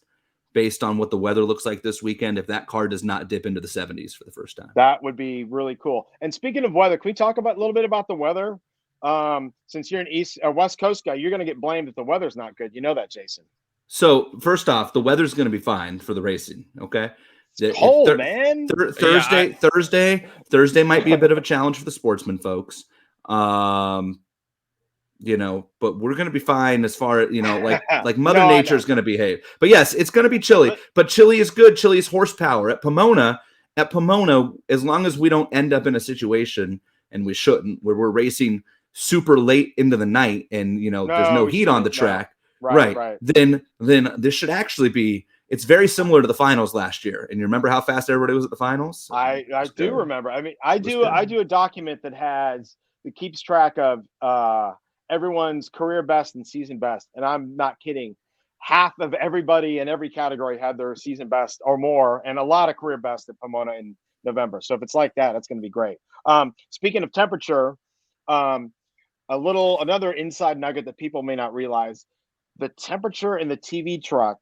based on what the weather looks like this weekend, if that car does not dip into the 70s for the first time. That would be really cool. And speaking of weather, can we talk a little bit about the weather? Since you're an West Coast guy, you're going to get blamed if the weather's not good. You know that, Jason. So first off, the weather's going to be fine for the racing. Okay. It's cold, man. Thursday might be a bit of a challenge for the sportsman folks. But we're going to be fine as far as, like Mother Nature is going to behave. But yes, it's going to be chilly, but chilly is good. Chilly is horsepower. At Pomona, as long as we don't end up in a situation, and we shouldn't, where we're racing super late into the night and, there's no heat on the track. Right. Then this should actually be, it's very similar to the finals last year. And you remember how fast everybody was at the finals? I do remember. I mean, I do a document that keeps track of everyone's career best and season best. And I'm not kidding. Half of everybody in every category had their season best or more, and a lot of career best at Pomona in November. So if it's like that, it's going to be great. Speaking of temperature, another inside nugget that people may not realize: the temperature in the TV truck,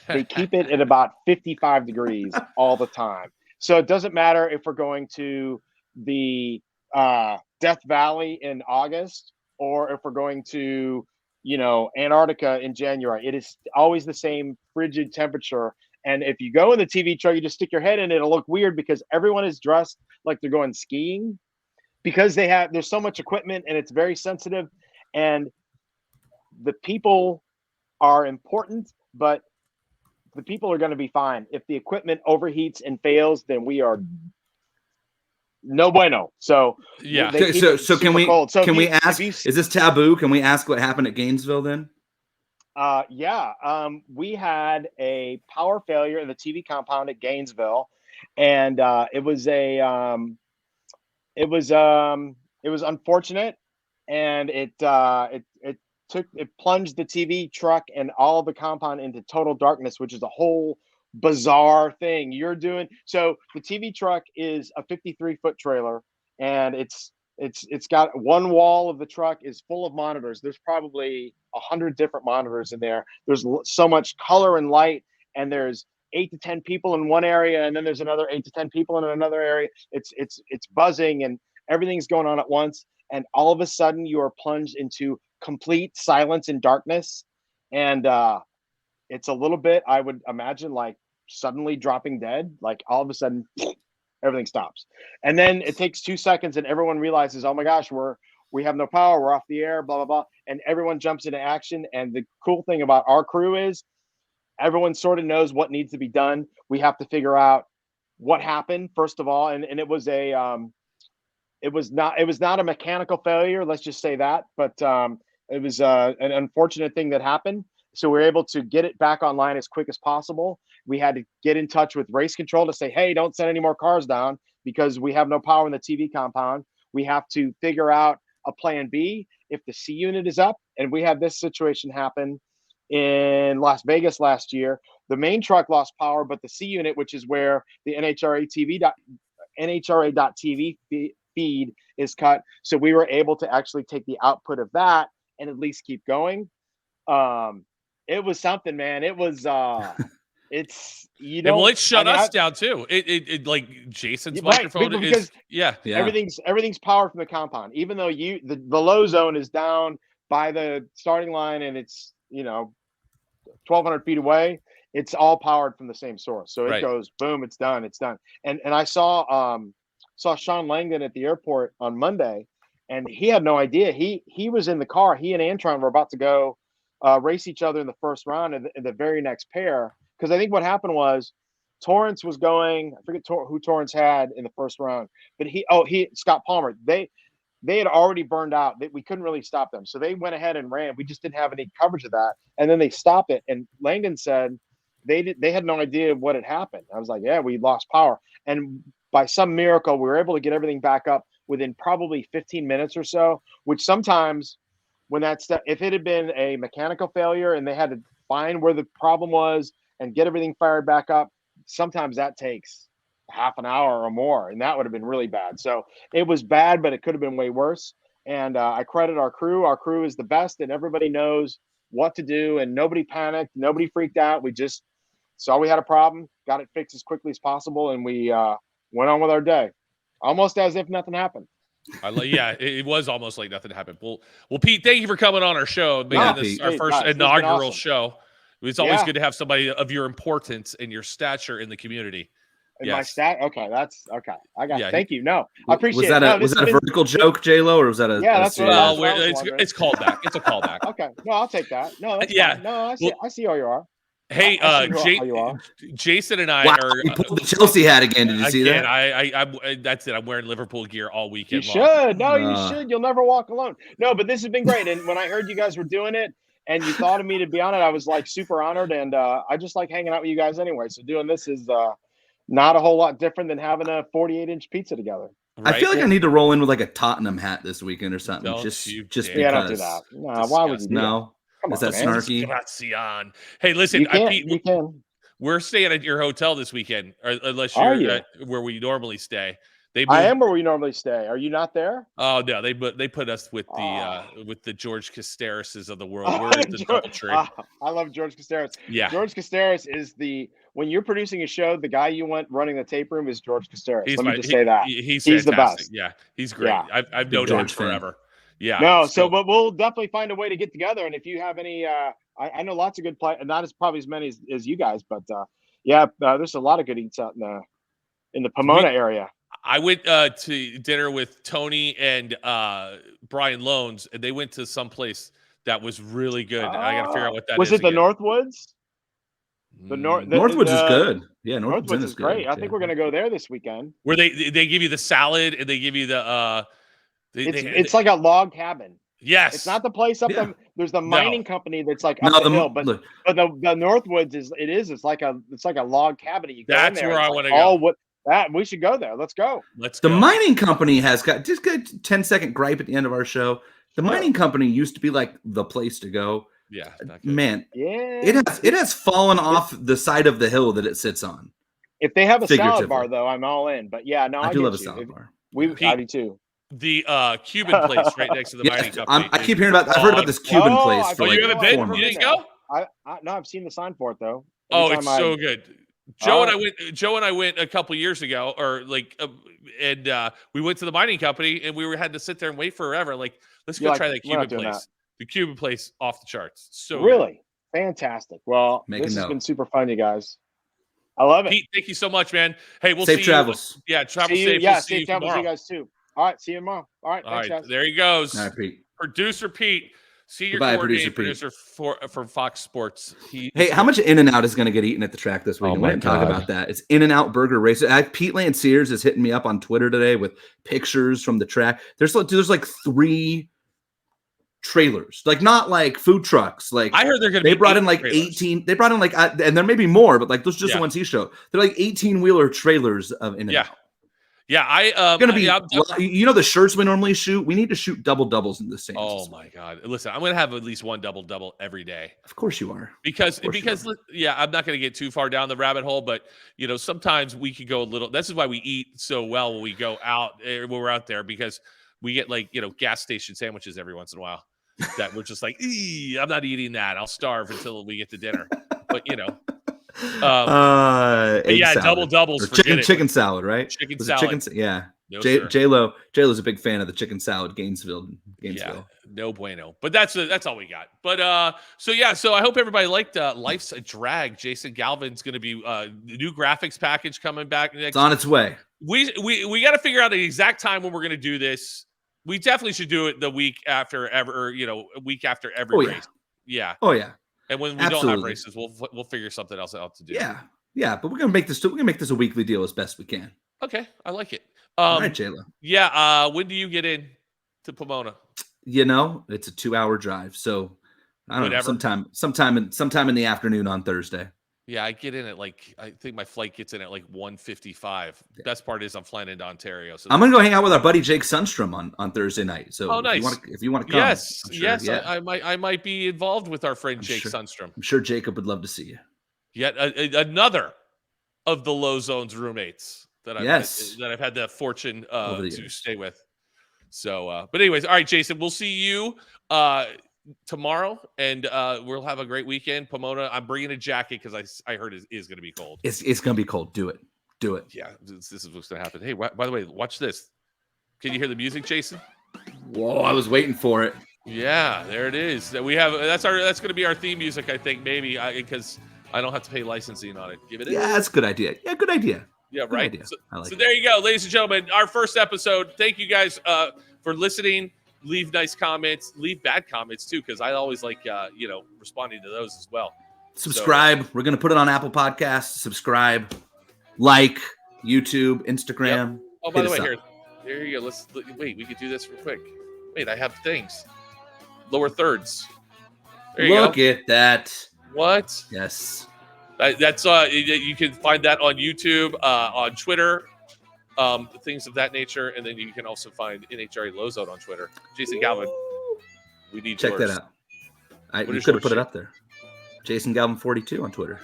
they keep it at about 55 degrees all the time. So it doesn't matter if we're going to the Death Valley in August or if we're going to, Antarctica in January. It is always the same frigid temperature. And if you go in the TV truck, you just stick your head in, it'll look weird because everyone is dressed like they're going skiing because there's so much equipment and it's very sensitive. And the people are important, but the people are going to be fine. If the equipment overheats and fails, then we are no bueno. So yeah. So can we ask? Is this taboo? Can we ask what happened at Gainesville then? We had a power failure in the TV compound at Gainesville, and it was unfortunate, and it plunged the TV truck and all the compound into total darkness, which is a whole bizarre thing you're doing. So the TV truck is a 53-foot trailer, and it's got one wall of the truck is full of monitors. There's probably 100 different monitors in there. There's so much color and light, and there's 8 to 10 people in one area, and then there's another 8 to 10 people in another area. It's buzzing, and everything's going on at once. And all of a sudden, you are plunged into complete silence and darkness. And it's a little bit, I would imagine, like suddenly dropping dead. Like all of a sudden, everything stops. And then it takes 2 seconds, and everyone realizes, oh my gosh, we have no power. We're off the air, blah, blah, blah. And everyone jumps into action. And the cool thing about our crew is everyone sort of knows what needs to be done. We have to figure out what happened, first of all. And it was it was not a mechanical failure. Let's just say that. But it was an unfortunate thing that happened. So we were able to get it back online as quick as possible. We had to get in touch with race control to say, hey, don't send any more cars down because we have no power in the TV compound. We have to figure out a plan B if the C unit is up. And we had this situation happen in Las Vegas last year. The main truck lost power, but the C unit, which is where the NHRA.TV feed is cut. So we were able to actually take the output of that and at least keep going. It was something, man. It was it shut us down too. It like Jason's microphone is everything's powered from the compound. Even though the low zone is down by the starting line and it's 1,200 feet away, it's all powered from the same source. So it goes boom, it's done. And I saw Sean Langdon at the airport on Monday, and he had no idea. He was in the car. He and Antron were about to go race each other in the first round in the very next pair. Because I think what happened was Torrance was going. I forget who Torrance had in the first round, but Scott Palmer. They had already burned out. We couldn't really stop them, so they went ahead and ran. We just didn't have any coverage of that, and then they stopped it. And Langdon said they had no idea what had happened. I was like, yeah, we lost power, and by some miracle, we were able to get everything back up within probably 15 minutes or so. Which sometimes, when if it had been a mechanical failure and they had to find where the problem was and get everything fired back up, sometimes that takes half an hour or more, and that would have been really bad. So it was bad, but it could have been way worse. And I credit our crew. Our crew is the best, and everybody knows what to do, and nobody panicked, nobody freaked out. We just saw we had a problem, got it fixed as quickly as possible, and we went on with our day, almost as if nothing happened. It was almost like nothing happened. Well, Pete, thank you for coming on our show. Our first inaugural show. It's always good to have somebody of your importance and your stature in the community. My stat? Okay, that's okay. I got it. Thank you. No, I appreciate it. Was that a vertical joke, J-Lo, or was that a... Yeah, that's well, it's callback. It's a callback. Okay. No, I'll take that. No, that's fine. No, I see how you are. Hey, Jason and I are. You pulled the Chelsea hat again. Did you see that? I that's it. I'm wearing Liverpool gear all weekend. You should. No, you should. You'll never walk alone. No, but this has been great. And when I heard you guys were doing it and you thought of me to be on it, I was like super honored. And I just like hanging out with you guys anyway. So doing this is not a whole lot different than having a 48-inch pizza together. Right? I feel like I need to roll in with like a Tottenham hat this weekend or something. Just because. Yeah, don't do that. No, why would you do that? Is that snarky? Hey, listen, you can. We're staying at your hotel this weekend, unless you're where we normally stay. They moved, I am where we normally stay. Are you not there? Oh no, they put us with the George Costarises of the world. We're at the DoubleTree. I love George Costaris. Yeah, George Costaris is when you're producing a show, the guy you want running the tape room is George Costaris. Let me just say that. He's the best. Yeah, he's great. Yeah. I've known him forever. Yeah. No, but we'll definitely find a way to get together. And if you have any, I know lots of good play, not as probably as many as you guys, but there's a lot of good eats out in the Pomona area. I went to dinner with Tony and Brian Loans, and they went to some place that was really good. I got to figure out what that was. Was it the Northwoods? Northwoods is good. Yeah, Northwoods is great. I think we're going to go there this weekend. Where they give you the salad and they give you the it's like a log cabin. Yes, it's not the place up there. There's the mining company that's like up the hill, but the Northwoods it's like a log cabin. You go that's in there, where I want to go. We should go there. Let's go. The mining company has got just a 10-second gripe at the end of our show. The mining company used to be like the place to go. Yeah, man. Yeah, it has fallen off the side of the hill that it sits on. If they have a salad bar, though, I'm all in. But yeah, no, I do love a salad bar. I do too. The Cuban place right next to the mining company. I keep hearing about. I've heard about this Cuban place. You haven't been? You didn't go? No, I've seen the sign for it though. It's so good. Joe and I went a couple years ago, and we went to the mining company, and we had to sit there and wait forever. Like, let's go try that Cuban place. The Cuban place off the charts. So really fantastic. Well, this has been super fun, you guys. I love it. Pete, thank you so much, man. Hey, we'll safe see travels. You. Yeah, travel safe. Yeah, safe travels, you guys too. All right, see you tomorrow. All right, thanks, guys. There he goes. All right, Pete. Producer Pete. Senior producer for Fox Sports. How much In-N-Out is going to get eaten at the track this week? We're going to talk about that. It's In-N-Out Burger Race. Pete Lanciers is hitting me up on Twitter today with pictures from the track. There's like 3 trailers, like not like food trucks. Like I heard they brought in like trailers. 18. They brought in like, and there may be more, but like those just the ones he showed. They're like 18-wheeler trailers of In-N-Out. Yeah, gonna be. The shirts we normally shoot. We need to shoot doubles in the same. Oh my god! Listen, I'm gonna have at least one double every day. Of course you are. Because I'm not gonna get too far down the rabbit hole, but sometimes we could go a little. This is why we eat so well when we go out when we're out there, because we get gas station sandwiches every once in a while that we're just like, I'm not eating that. I'll starve until we get to dinner. But doubles. Chicken salad, right? Chicken salad. Yeah. No, J-Lo's a big fan of the chicken salad. Gainesville. Yeah, no bueno. But that's all we got. But so I hope everybody liked Life's a Drag. Jason Galvin's going to be new graphics package coming back next. It's on its way. We got to figure out the exact time when we're going to do this. We definitely should do it the week after a week after every race. Yeah. Oh yeah. And when we don't have races, we'll figure something else out to do. Yeah. But we're gonna make this a weekly deal as best we can. Okay, I like it. All right, J-Lo. Yeah. When do you get in to Pomona? It's a 2-hour drive, so I don't know. Sometime in the afternoon on Thursday. Yeah, I get in at I think my flight gets in at 1:55. Yeah. Best part is I'm flying into Ontario. So I'm gonna go hang out with our buddy Jake Sundstrom on Thursday night. So nice. If you want to come, yes, I might be involved with our friend Jake Sundstrom. I'm sure Jacob would love to see you. Yet another of the Low Zones roommates that I've had the fortune to stay with. So, but anyways, all right, Jason, we'll see you tomorrow, and we'll have a great weekend. Pomona, I'm bringing a jacket because I heard it is going to be cold. It's going to be cold. Do it. Yeah, this is what's going to happen. Hey, by the way, watch this. Can you hear the music, Jason? Whoa, I was waiting for it. Yeah, there it is. We have that's going to be our theme music, I think, maybe because I don't have to pay licensing on it. Give it. Yeah, that's a good idea. Yeah, good idea. Yeah, right. Idea. So there you go, ladies and gentlemen. Our first episode. Thank you guys for listening. Leave nice comments. Leave bad comments too, because I always like responding to those as well. Subscribe. We're gonna put it on Apple Podcasts. Subscribe, like, YouTube, Instagram. Yep. Oh, by the way, there you go. Wait. We could do this real quick. Wait, I have things. Lower thirds. There you go. Look at that. What? Yes. That's you can find that on YouTube, on Twitter, things of that nature, and then you can also find NHRA Low Zone on Twitter. Jason Galvin, we need check yours. that out. You could have put it up there. Jason Galvin 42 on Twitter.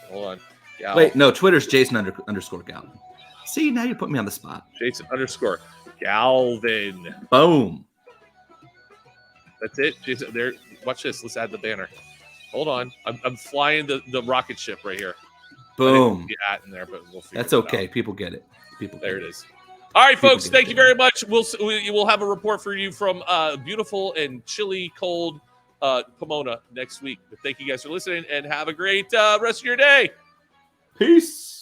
Hold on. Gal. Wait, no, Twitter's Jason _Galvin. See, now you put me on the spot. Jason_Galvin. Boom. That's it. Jason, there. Watch this. Let's add the banner. Hold on. I'm flying the rocket ship right here. Boom. At in there, but we'll figure That's it okay. out. People get it. People. There get it is. All right, folks. People get Thank you very much. We'll have a report for you from beautiful and chilly, cold Pomona next week. But thank you guys for listening, and have a great rest of your day. Peace.